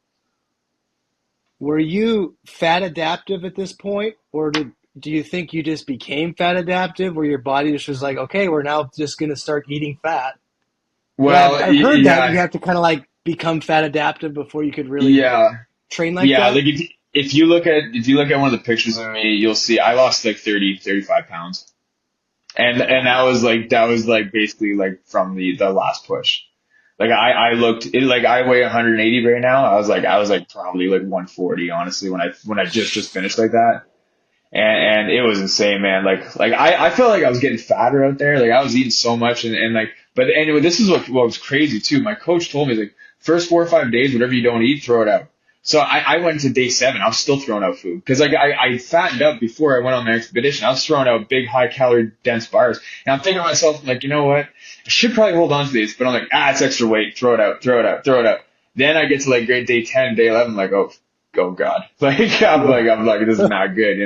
Were you fat adaptive at this point, or do you think you just became fat adaptive, where your body just was like, okay, we're now just going to start eating fat? Yeah, Well, I've heard that you yeah, have to kind of like become fat adaptive before you could really yeah, train like yeah. that. Like if you look at one of the pictures of me, you'll see I lost like 30, 35 pounds, and that was like basically like from the last push. Like like I weigh 180 right now. I was like probably like 140 honestly when I just finished like that. And it was insane, man. Like I felt like I was getting fatter out there. Like I was eating so much, and like, but anyway, this is what was crazy too. My coach told me like first 4 or 5 days, whatever you don't eat, throw it out. So I went to day 7. I was still throwing out food because like I fattened up before I went on my expedition. I was throwing out big, high calorie dense bars, and I'm thinking to myself like, you know what? I should probably hold on to these, but I'm like, it's extra weight. Throw it out. Throw it out. Throw it out. Then I get to like grade day 10, day 11, like, oh God, like Yeah. I'm like this is not good.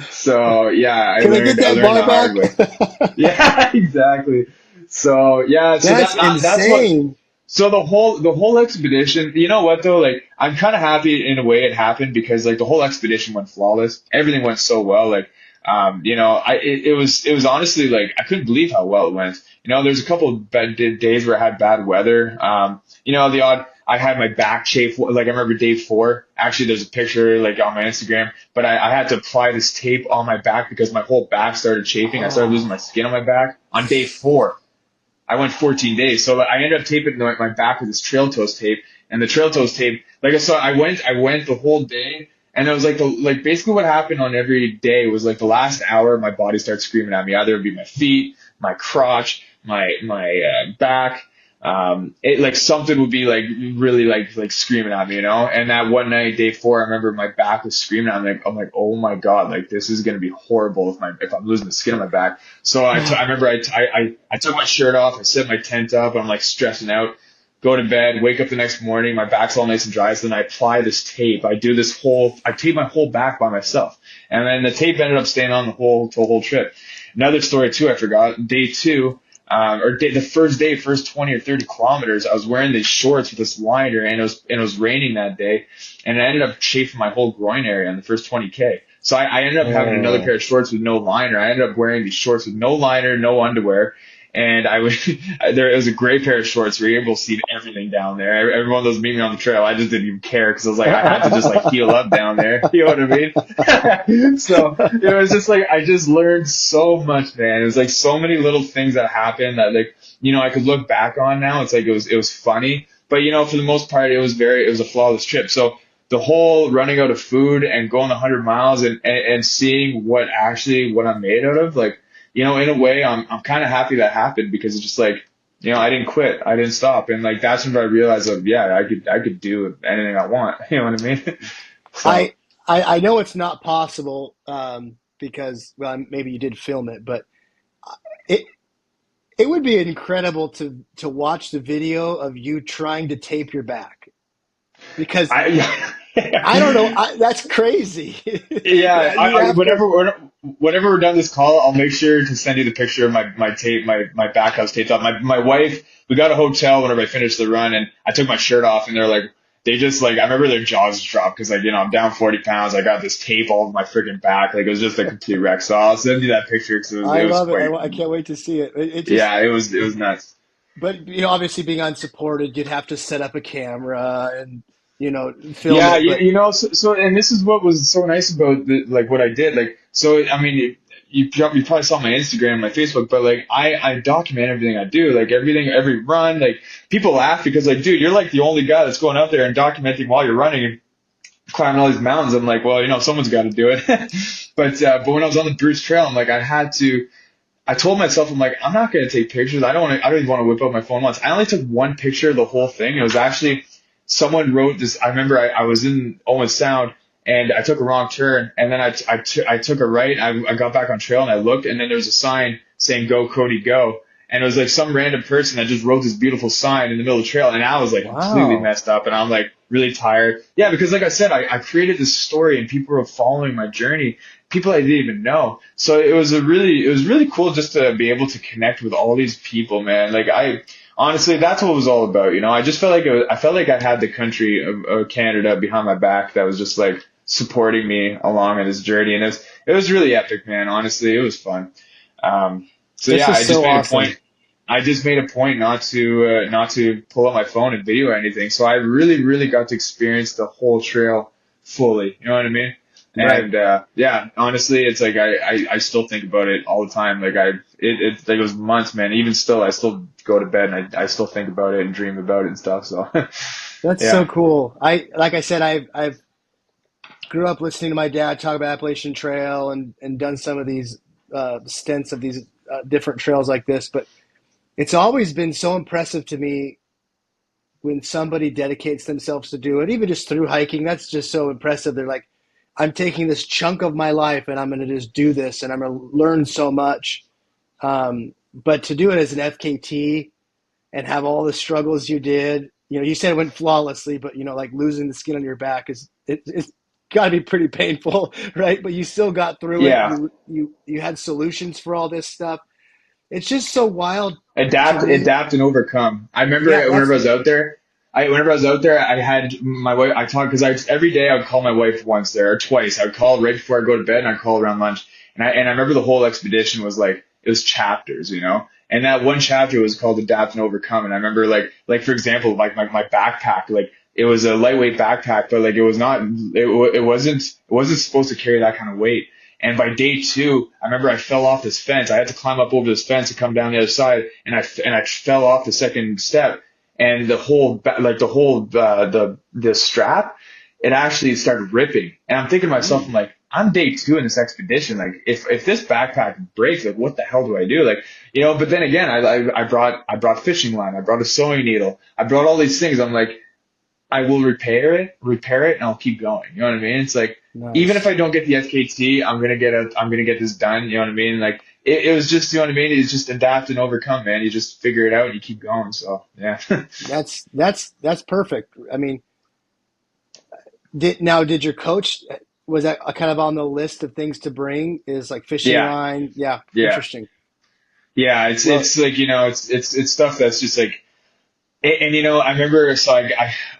So yeah, I Can I get learned I that learned the bar hard way. back? Yeah, exactly. So yeah, so That's that's what. insane. So the whole expedition, you know what though, like I'm kind of happy in a way it happened because like the whole expedition went flawless. Everything went so well. Like it was honestly like I couldn't believe how well it went. There's a couple of bad days where I had bad weather. The odd I had my back chafe. Like I remember day 4. Actually, there's a picture like on my Instagram, but I had to apply this tape on my back because my whole back started chafing. I started losing Oh, my skin on my back on day 4. I went 14 days. So I ended up taping my back with this trail toes tape, and the trail toes tape, like I saw, I went the whole day, and it was like basically what happened on every day was like the last hour, my body starts screaming at me. Either it would be my feet, my crotch, my back. It like something would be like really like screaming at me. And that one night, day 4, I remember my back was screaming at me. I'm like, oh my God, like this is gonna be horrible if I'm losing the skin on my back. So I remember I took my shirt off, I set my tent up, I'm like stressing out, go to bed, wake up the next morning, my back's all nice and dry. So then I apply this tape. I tape my whole back by myself, and then the tape ended up staying on the whole trip. Another story too, I forgot. Day 2, the first day, first 20 or 30 kilometers, I was wearing these shorts with this liner, and it was raining that day, and I ended up chafing my whole groin area in the first 20K. So I ended up having another pair oh. of shorts with no liner. I ended up wearing these shorts with no liner, no underwear, and I was there. It was a great pair of shorts. We were able to see everything down there. Everyone that was meeting me on the trail, I just didn't even care because I was like, I had to just like heal up down there. You know what I mean? So it was just like I just learned so much, man. It was like so many little things that happened that like I could look back on now. It's like it was funny, but for the most part, it was a flawless trip. So the whole running out of food and going 100 miles and seeing what I'm made out of, like in a way, I'm kind of happy that happened because it's just like, I didn't quit, I didn't stop, and like that's when I realized, like, yeah, I could do anything I want. You know what I mean? So I know it's not possible because well maybe you did film it, but it it would be incredible to watch the video of you trying to tape your back because I, I don't know that's crazy. yeah, You have to. whenever we're done this call, I'll make sure to send you the picture of my tape, my back house taped up. My wife, we got a hotel whenever I finished the run, and I took my shirt off, and they just like, I remember their jaws dropped because like, I'm down 40 pounds. I got this tape all over my freaking back. Like it was just a complete wreck. So I'll send you that picture because I it was love it. quite, I can't wait to see it. It just, yeah, it was nuts. but obviously being unsupported, you'd have to set up a camera and film Yeah, it. But and this is what was so nice about like what I did. Like, so I mean, you probably saw my Instagram, my Facebook, but like I document everything I do, like everything, every run. Like people laugh because like, dude, you're like the only guy that's going out there and documenting while you're running and climbing all these mountains. I'm like, well, someone's got to do it. But when I was on the Bruce Trail, I'm like, I had to. I told myself, I'm like, I'm not going to take pictures. I don't even want to whip out my phone once. I only took one picture of the whole thing. It was actually someone wrote this. I remember I was in Owen Sound and I took a wrong turn and then I took a right. I got back on trail and I looked and then there was a sign saying "Go Cody Go." And it was like some random person that just wrote this beautiful sign in the middle of the trail. And I was like completely wow, messed up and I'm like really tired. Yeah, because like I said, I created this story and people were following my journey, people I didn't even know. So it was really cool just to be able to connect with all these people, man. Like honestly, that's what it was all about. I just felt like I felt like I had the country of Canada behind my back that was just like supporting me along on this journey. And it was really epic, man. Honestly, it was fun. So this yeah, is so awesome. I just made a point not to pull out my phone and video or anything. So I really, really got to experience the whole trail fully. You know what I mean? Right. And yeah, honestly, it's like I still think about it all the time. Like it like it was months, man. Even still, I still go to bed and I still think about it and dream about it and stuff. So That's so yeah, cool. Like I said, I've grew up listening to my dad talk about Appalachian Trail and done some of these stints of these different trails like this. But it's always been so impressive to me when somebody dedicates themselves to do it, even just through hiking. That's just so impressive. They're like, I'm taking this chunk of my life and I'm going to just do this and I'm going to learn so much. But to do it as an FKT and have all the struggles you did, you said it went flawlessly, but like losing the skin on your back it's got to be pretty painful, right? But you still got through it. yeah. You had solutions for all this stuff. It's just so wild to me. Adapt, and overcome. I remember Yeah, whenever I that's was out there, I had my wife. I talked because I every day I would call my wife once there or twice. I would call right before I go to bed and I'd call around lunch. And I remember the whole expedition was like it was chapters, And that one chapter was called Adapt and Overcome. And I remember like for example, like my backpack, like it was a lightweight backpack, but like it was not it wasn't supposed to carry that kind of weight. And by day two, I remember I fell off this fence. I had to climb up over this fence and come down the other side, and I fell off the second step, and the strap, it actually started ripping. And I'm thinking to myself, I'm like, I'm day two in this expedition. Like, if this backpack breaks, like, what the hell do I do? Like, But then again, I brought fishing line, I brought a sewing needle, I brought all these things. I'm like, I will repair it, and I'll keep going. You know what I mean? It's like even if nice. I don't get the FKT, I'm gonna get this done. You know what I mean? Like it was just, you know what I mean? It's just adapt and overcome, man. You just figure it out and you keep going. So yeah, That's perfect. I mean, did your coach, was that kind of on the list of things to bring? Is like fishing yeah, line? Yeah, yeah, interesting. yeah. Well, It's like it's stuff that's just like. And I remember, so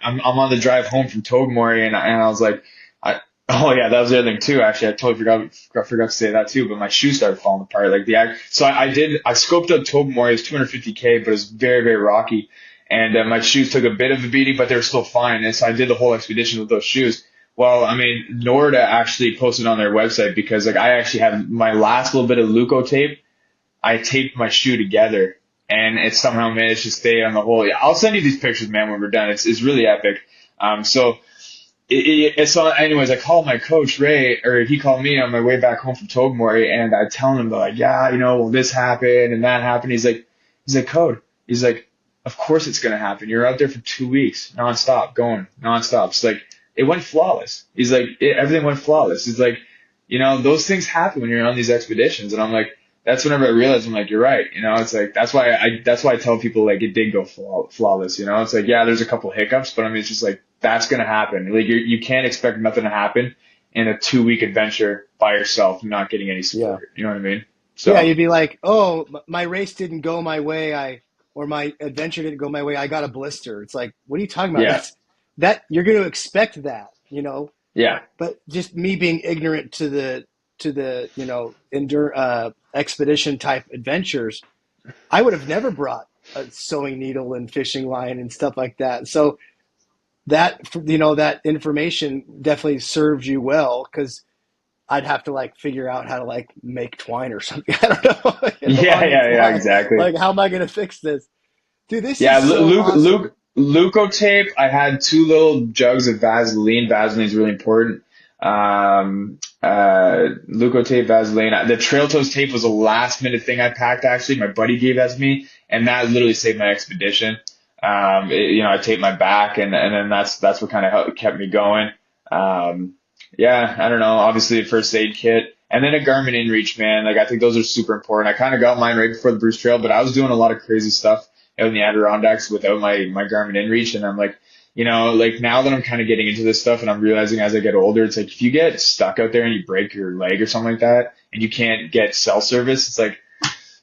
I'm on the drive home from Tobermory, and I was like, oh yeah, that was the other thing too. Actually, I totally forgot to say that too. But my shoes started falling apart. Like so I scoped up Tobermory. It's 250K, but it's very very rocky, and my shoes took a bit of a beating, but they were still fine. And so I did the whole expedition with those shoes. Well, I mean, Norda actually posted on their website because like I actually have my last little bit of Luco tape. I taped my shoe together and it somehow managed to stay on the hole. Yeah, I'll send you these pictures, man, when we're done. It's really epic. So so anyways, I called my coach Ray, or he called me on my way back home from Tobermory, and I tell him like, yeah, well, this happened and that happened. He's like, Code. He's like, of course it's gonna happen. You're out there for 2 weeks, nonstop, going nonstop. It's like it went flawless. He's like, everything went flawless. He's like, those things happen when you're on these expeditions, and I'm like, that's whenever I realized I'm like, you're right. It's like that's why I tell people like it did go flawless. It's like, yeah, there's a couple hiccups, but I mean, it's just like that's gonna happen. Like you can't expect nothing to happen in a 2 week adventure by yourself, not getting any yeah, support. You know what I mean? yeah. So You'd be like, oh, my race didn't go my way. Or my adventure didn't go my way. I got a blister. It's like, what are you talking about? yeah, That's that you're going to expect that, you know, Yeah. but just me being ignorant to the expedition type adventures, I would have never brought a sewing needle and fishing line and stuff like that. So that that information definitely served you well because I'd have to like figure out how to like make twine or something. I don't know, Yeah, on the yeah, fly. exactly. Like, how am I going to fix this, dude? This Yeah, is so awesome. Leukotape. I had two little jugs of Vaseline. Vaseline is really important. Leukotape, Vaseline. The Trail Toes tape was a last minute thing I packed actually. My buddy gave that to me, and that literally saved my expedition. I taped my back, and then that's what kind of helped, kept me going. Um, yeah, I don't know. Obviously, a first aid kit, and then a Garmin InReach, man. Like I think those are super important. I kind of got mine right before the Bruce Trail, but I was doing a lot of crazy stuff out in the Adirondacks without my Garmin InReach, and I'm like, like now that I'm kind of getting into this stuff, and I'm realizing as I get older, it's like if you get stuck out there and you break your leg or something like that, and you can't get cell service, it's like,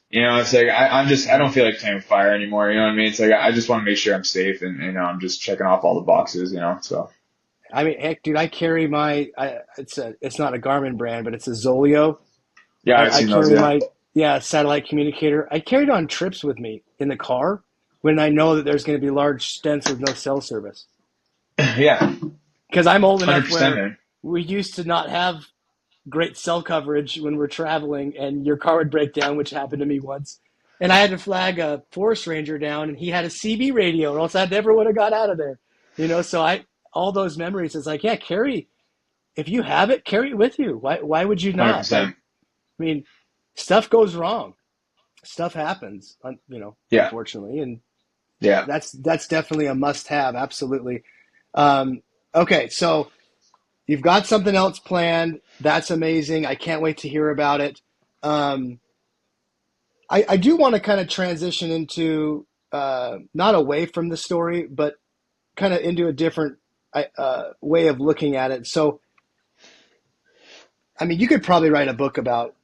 it's like I don't feel like playing with fire anymore. You know what I mean? It's like I just want to make sure I'm safe, and I'm just checking off all the boxes. So I mean, heck, dude, I carry it's not a Garmin brand, but it's a Zoleo. yeah, I've I seen those. carry Yeah, my, yeah, satellite communicator. I carry it on trips with me in the car when I know that there's going to be large stints with no cell service. yeah, Because I'm old enough 100%, where man. we used to not have great cell coverage when we're traveling, and your car would break down, which happened to me once. And I had to flag a forest ranger down, and he had a CB radio, or else I never would have got out of there. So all those memories. It's like, yeah, carry if you have it, carry it with you. Why would you not? Like, 100%. I mean, stuff goes wrong, stuff happens, Yeah, unfortunately, and yeah. that's definitely a must have. Absolutely. Um, okay, so you've got something else planned. That's amazing. I can't wait to hear about it. Um, I do want to kind of transition into not away from the story, but kind of into a different way of looking at it. So, I mean, you could probably write a book about,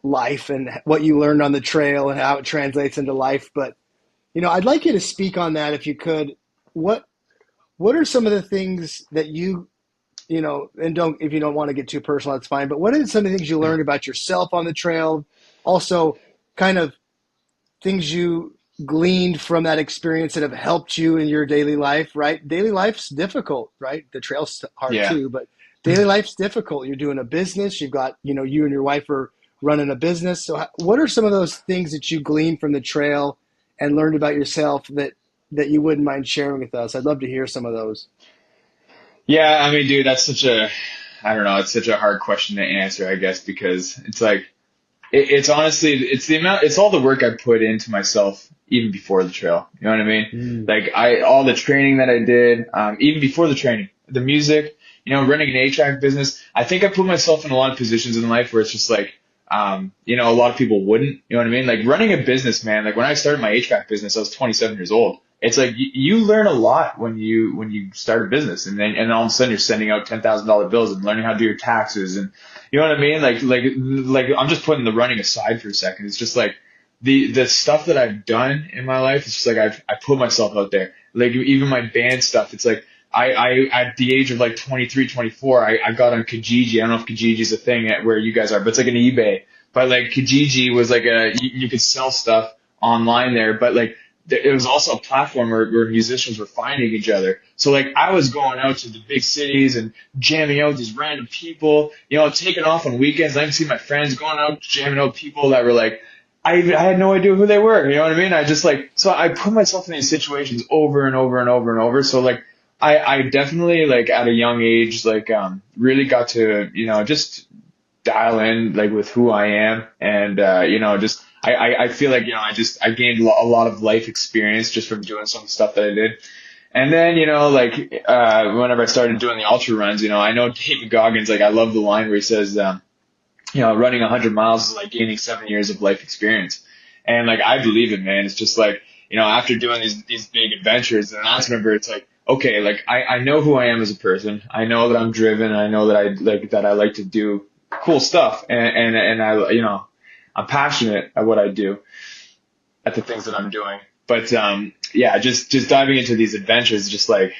life and what you learned on the trail and how it translates into life. But, I'd like you to speak on that if you could. What What are some of the things that and don't, if you don't want to get too personal, that's fine. But what are some of the things you learned about yourself on the trail? Also, kind of things you gleaned from that experience that have helped you in your daily life, right? Daily life's difficult, right? The trail's hard Yeah. too, but daily life's difficult. You're doing a business. You've got, you and your wife are running a business. So what are some of those things that you gleaned from the trail and learned about yourself that you wouldn't mind sharing with us? I'd love to hear some of those. Yeah, I mean, dude, I don't know, it's such a hard question to answer, I guess, because it's like, it's honestly, it's all the work I put into myself even before the trail. You know what I mean? Mm. Like all the training that I did, even before the training, the music, running an HVAC business. I think I put myself in a lot of positions in life where it's just like, a lot of people wouldn't, you know what I mean? Like running a business, man, like when I started my HVAC business, I was 27 years old. It's like you learn a lot when you start a business, and all of a sudden you're sending out $10,000 bills and learning how to do your taxes, and you know what I mean? Like I'm just putting the running aside for a second. It's just like the stuff that I've done in my life. It's just like I put myself out there. Like even my band stuff. It's like I at the age of like 23, 24, I got on Kijiji. I don't know if Kijiji is a thing at where you guys are, but it's like an eBay. But like Kijiji was like you could sell stuff online there, but like it was also a platform where musicians were finding each other. So like I was going out to the big cities and jamming out with these random people, taking off on weekends. I can see my friends going out jamming out with people that were like, I had no idea who they were. You know what I mean? I just like, so I put myself in these situations over and over and over and over. So like, I definitely like at a young age, like, really got to, just dial in like with who I am, and just I feel like I gained a lot of life experience just from doing some stuff that I did. And then like whenever I started doing the ultra runs, I know David Goggins, like I love the line where he says running 100 miles is like gaining 7 years of life experience. And like I believe it, man. It's just like after doing these big adventures, and that's whenever it's like, okay, like I know who I am as a person. I know that I'm driven. I know that I like to do cool stuff, and I I'm passionate at what I do, at the things that I'm doing. But yeah, just diving into these adventures, just like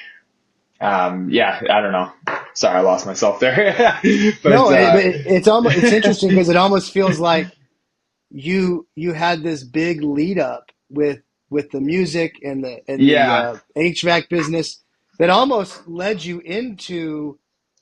Yeah, I don't know. Sorry, I lost myself there. But No, it's almost it's interesting because it almost feels like you had this big lead up with the music and the yeah, HVAC business that almost led you into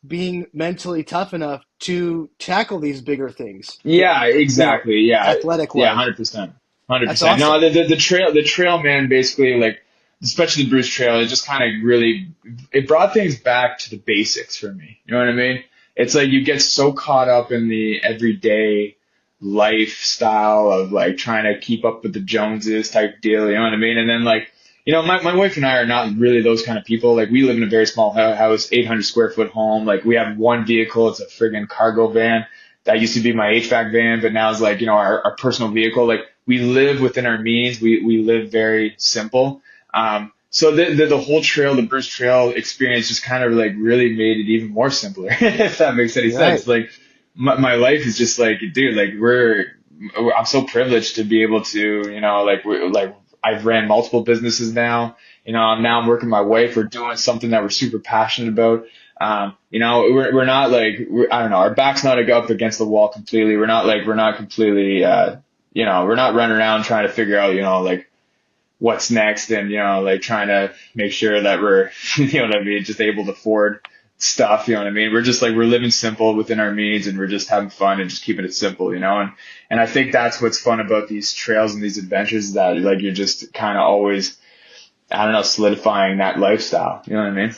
being mentally tough enough to tackle these bigger things, yeah, you know, exactly. Yeah, athletic yeah, wise. 100%, hundred That's percent. No, awesome. the trail, man, basically like, especially the Bruce Trail, it just kind of really it brought things back to the basics for me. You know what I mean? It's like you get so caught up in the everyday lifestyle of like trying to keep up with the Joneses type deal. You know what I mean? And then like, my wife and I are not really those kind of people. Like we live in a very small house, 800 square foot home. Like we have one vehicle. It's a friggin' cargo van that used to be my HVAC van, but now it's like, our personal vehicle. Like we live within our means. We live very simple. So the whole trail, the Bruce Trail experience just kind of like really made it even more simpler, if that makes any Right. sense. Like my life is just like, dude, like I'm so privileged to be able to, like I've ran multiple businesses now. Now I'm working with my wife. We're doing something that we're super passionate about. We're not like, I don't know, our back's not like up against the wall completely. We're not completely, we're not running around trying to figure out, like what's next and, like trying to make sure that we're, you know what I mean, just able to afford stuff. You know what I mean? We're just like, we're living simple within our means and we're just having fun and just keeping it simple, and I think that's what's fun about these trails and these adventures is that like, you're just kind of always, I don't know, solidifying that lifestyle. You know what I mean?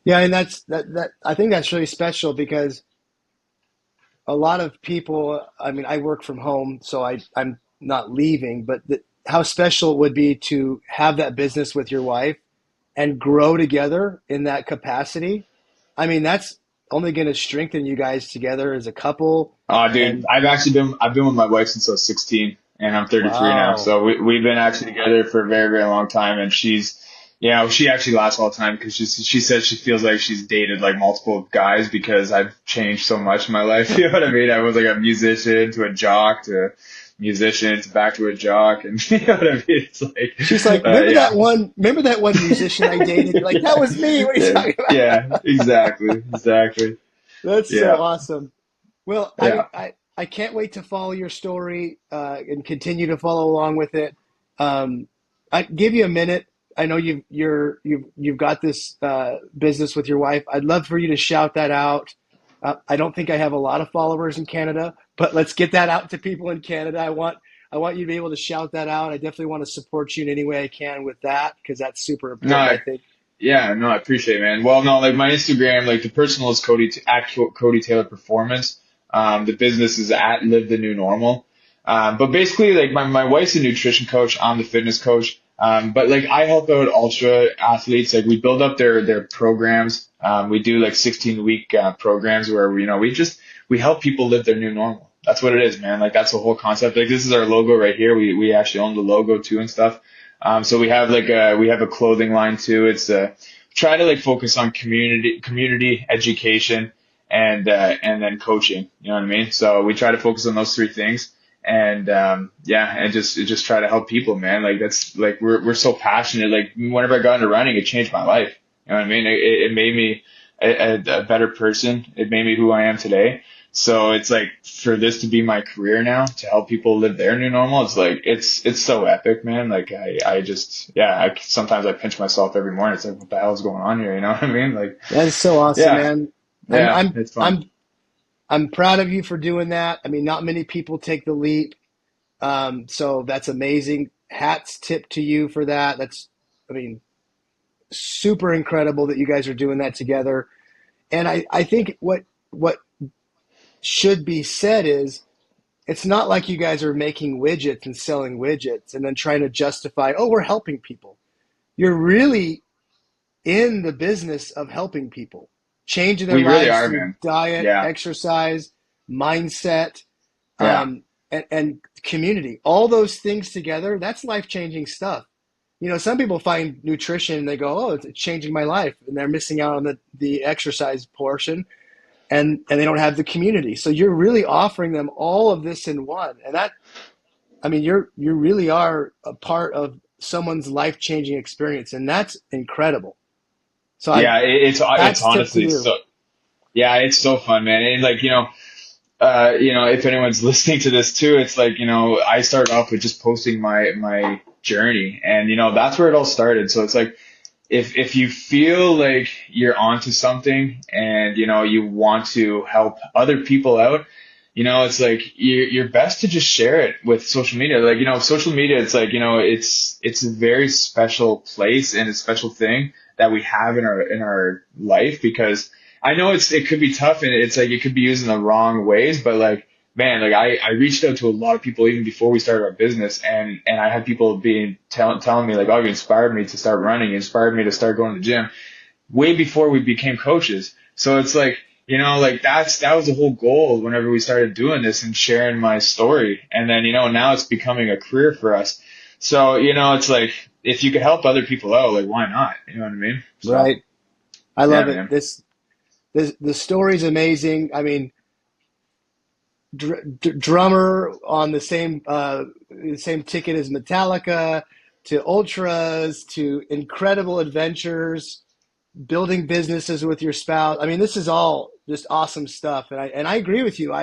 Yeah, and that I think that's really special because a lot of people, I mean, I work from home, so I'm not leaving, but how special it would be to have that business with your wife and grow together in that capacity. I mean, that's only going to strengthen you guys together as a couple. Oh, dude, And I've been with my wife since I was 16 and I'm 33 now. wow, So we've been actually together for a very, very long time. And she actually lasts all the time because she says she feels like she's dated like multiple guys because I've changed so much in my life. You know what I mean? I was like a musician to a jock to a musician to back to a jock. And you know what I mean? It's like, she's like, yeah. remember that one musician I dated? You're like, that was me. What are you Yeah, talking about? yeah, exactly, exactly. That's so Yeah, awesome. Well, yeah. I can't wait to follow your story and continue to follow along with it. I give you a minute. I know you've got this business with your wife. I'd love for you to shout that out. I don't think I have a lot of followers in Canada, but let's get that out to people in Canada. I want you to be able to shout that out. I definitely want to support you in any way I can with that because that's super important, No, I think. yeah, no, I appreciate it, man. Well, no, like my Instagram, like the personal is Cody Taylor Performance. The business is at Live the New Normal. But basically, like my wife's a nutrition coach. I'm the fitness coach. But like I help out ultra athletes. Like we build up their programs. We do like 16-week programs where we help people live their new normal. That's what it is, man. Like that's the whole concept. Like this is our logo right here. We actually own the logo too and stuff. So we have a clothing line too. It's try to like focus on community education and then coaching. You know what I mean? So we try to focus on those three things. And yeah, and just try to help people, man. Like that's like we're so passionate. Like whenever I got into running, it changed my life. You know what I mean? It made me a better person. It made me who I am today. So it's like for this to be my career now to help people live their new normal. It's like it's so epic, man. Like I just yeah. Sometimes I pinch myself every morning. It's like what the hell is going on here? You know what I mean? Like That is so awesome, yeah, man. I'm yeah. I'm It's fun. I'm I'm proud of you for doing that. I mean, not many people take the leap. So that's amazing. Hats tip to you for that. I mean, super incredible that you guys are doing that together. And I think what should be said is it's not like you guys are making widgets and selling widgets and then trying to justify, oh, we're helping people. You're really in the business of helping people, changing their We really lives are, through man. diet, Yeah, exercise, mindset, yeah. and community. All those things together, that's life changing stuff. Some people find nutrition and they go, oh, it's changing my life. And they're missing out on the exercise portion and they don't have the community. So you're really offering them all of this in one. And I mean, you really are a part of someone's life changing experience. And that's incredible. So Yeah, it's that's tip to honestly you. so, yeah, it's so fun, man. And like, if anyone's listening to this too, it's like, I started off with just posting my journey, and that's where it all started. So it's like, if you feel like you're onto something, and you want to help other people out, it's like you're best to just share it with social media. Like, social media, it's like, it's a very special place and a special thing that we have in our life, because I know it could be tough, and it's like it could be used in the wrong ways, but like, man, like I reached out to a lot of people even before we started our business, and I had people telling me like, oh, you inspired me to start running, you inspired me to start going to the gym way before we became coaches. So it's like, like that was the whole goal whenever we started doing this and sharing my story. And then, now it's becoming a career for us. So, it's like, if you could help other people out, like, why not? You know what I mean? So, Right. I yeah, love it. man. This the story's amazing. I mean, drummer on the same ticket as Metallica, to ultras, to incredible adventures, building businesses with your spouse. I mean, this is all just awesome stuff. And I agree with you.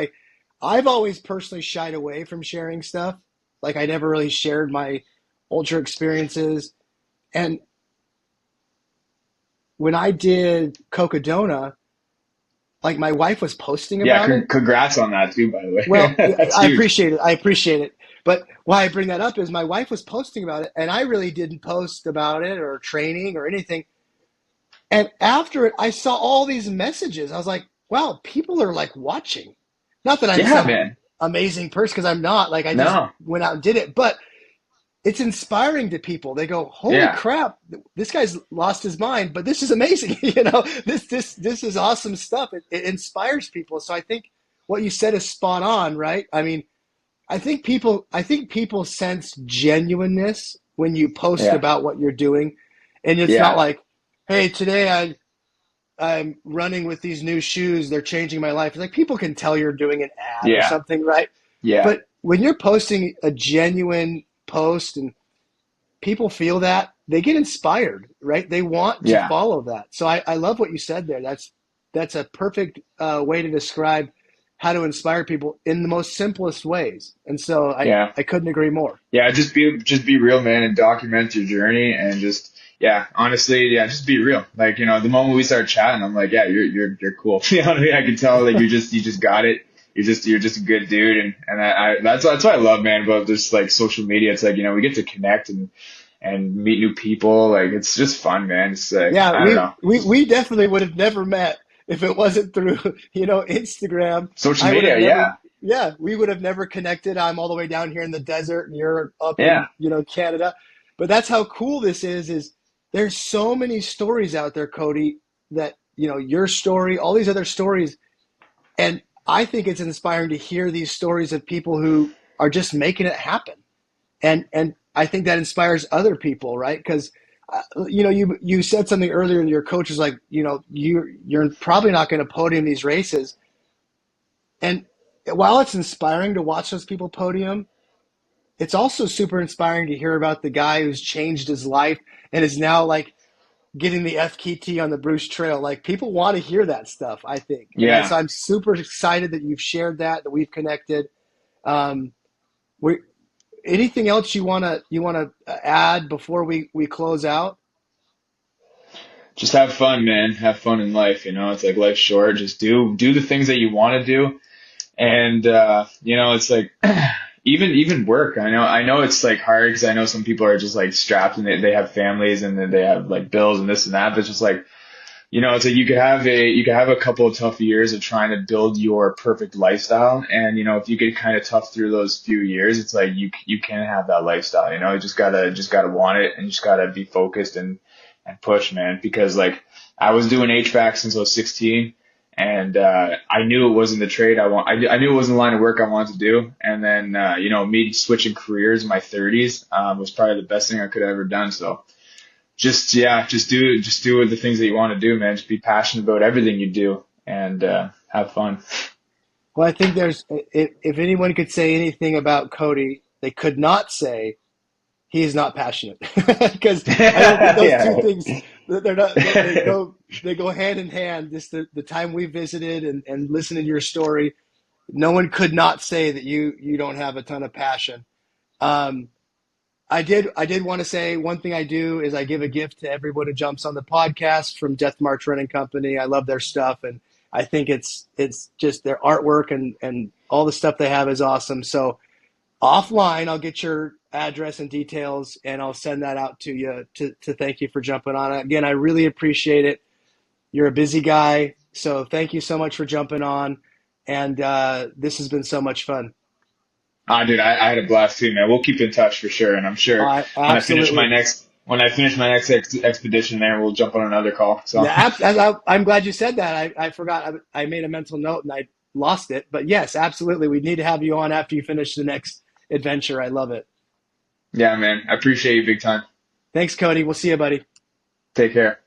I've always personally shied away from sharing stuff. Like, I never really shared my ultra experiences. And when I did Cocodona, like, my wife was posting Yeah. about it. Congrats on that too, by the Well, way. That's I huge. appreciate it. I appreciate it. But why I bring that up is my wife was posting about it, and I really didn't post about it or training or anything. And after it, I saw all these messages. I was like, wow, people are like watching. Not that I'm Yeah, some man. amazing person, because I'm not. Like, I just No. went out and did it. But it's inspiring to people. They go, holy Yeah. crap, this guy's lost his mind, but this is amazing. This is awesome stuff. It inspires people. So I think what you said is spot on, right? I mean, I think people sense genuineness when you post Yeah. about what you're doing, and it's not Yeah. like, hey, today I'm running with these new shoes. They're changing my life. It's like, people can tell you're doing an ad or Yeah. something, right? Yeah. But when you're posting a genuine post and people feel that, they get inspired, right? They want to Yeah. follow that. So I love what you said there. That's a perfect way to describe how to inspire people in the most simplest ways. And so I, Yeah. I couldn't agree more. Yeah, just be real, man, and document your journey, and just, yeah, honestly, yeah, just be real. Like, the moment we start chatting, I'm like, yeah, you're cool. You know what I mean? I can tell, like, you just got it. You're just a good dude, and that's what I love, man, about this, like, social media. It's like, we get to connect and meet new people. Like, it's just fun, man. It's like, Yeah, I don't we know. we we definitely would have never met if it wasn't through, Instagram. Social I would have media, never, yeah. yeah, we would have never connected. I'm all the way down here in the desert and you're up Yeah. in, Canada. But that's how cool this is there's so many stories out there, Cody, that, your story, all these other stories, and I think it's inspiring to hear these stories of people who are just making it happen. And I think that inspires other people, right? Because you said something earlier, and your coach was like, you're probably not going to podium these races. And while it's inspiring to watch those people podium, it's also super inspiring to hear about the guy who's changed his life and is now like getting the FKT on the Bruce Trail. Like, people want to hear that stuff, I think. So Yeah. I'm super excited that you've shared that we've connected. Um, we Anything else you wanna add before we close out? Just have fun, man. Have fun in life. It's like, life's short. Just do the things that you want to do. And it's like, even work. I know it's like hard, because I know some people are just like strapped, and they have families, and then they have like bills and this and that. But it's just like, it's like you could have a couple of tough years of trying to build your perfect lifestyle. And if you get kind of tough through those few years, it's like you can have that lifestyle. You just gotta want it, and you just gotta be focused and push, man. Because like, I was doing HVAC since I was 16, and I knew it wasn't the trade I want. I knew it wasn't the line of work I wanted to do. And then me switching careers in my 30s was probably the best thing I could have ever done. So just, yeah, just do the things that you want to do, man. Just be passionate about everything you do, and have fun. Well, I think if anyone could say anything about Cody, they could not say he is not passionate, because I don't think those two Yeah. things They're not, they go hand in hand. Just the time we visited and listening to your story, no one could not say that you don't have a ton of passion. Um, I did want to say one thing I do is I give a gift to everyone who jumps on the podcast from Death March Running Company. I love their stuff, and I think it's just their artwork and all the stuff they have is awesome. So offline, I'll get your address and details, and I'll send that out to you to thank you for jumping on it. Again, I really appreciate it. You're a busy guy, so thank you so much for jumping on. And this has been so much fun. Ah, dude, I had a blast too, man. We'll keep in touch for sure, and I'm sure Absolutely. when I finish my next expedition there, we'll jump on another call. So, Yeah, I'm glad you said that. I forgot. I made a mental note and I lost it. But yes, absolutely. We need to have you on after you finish the next adventure. I love it. yeah, man, I appreciate you big time. Thanks, Cody. We'll see you, buddy. Take care.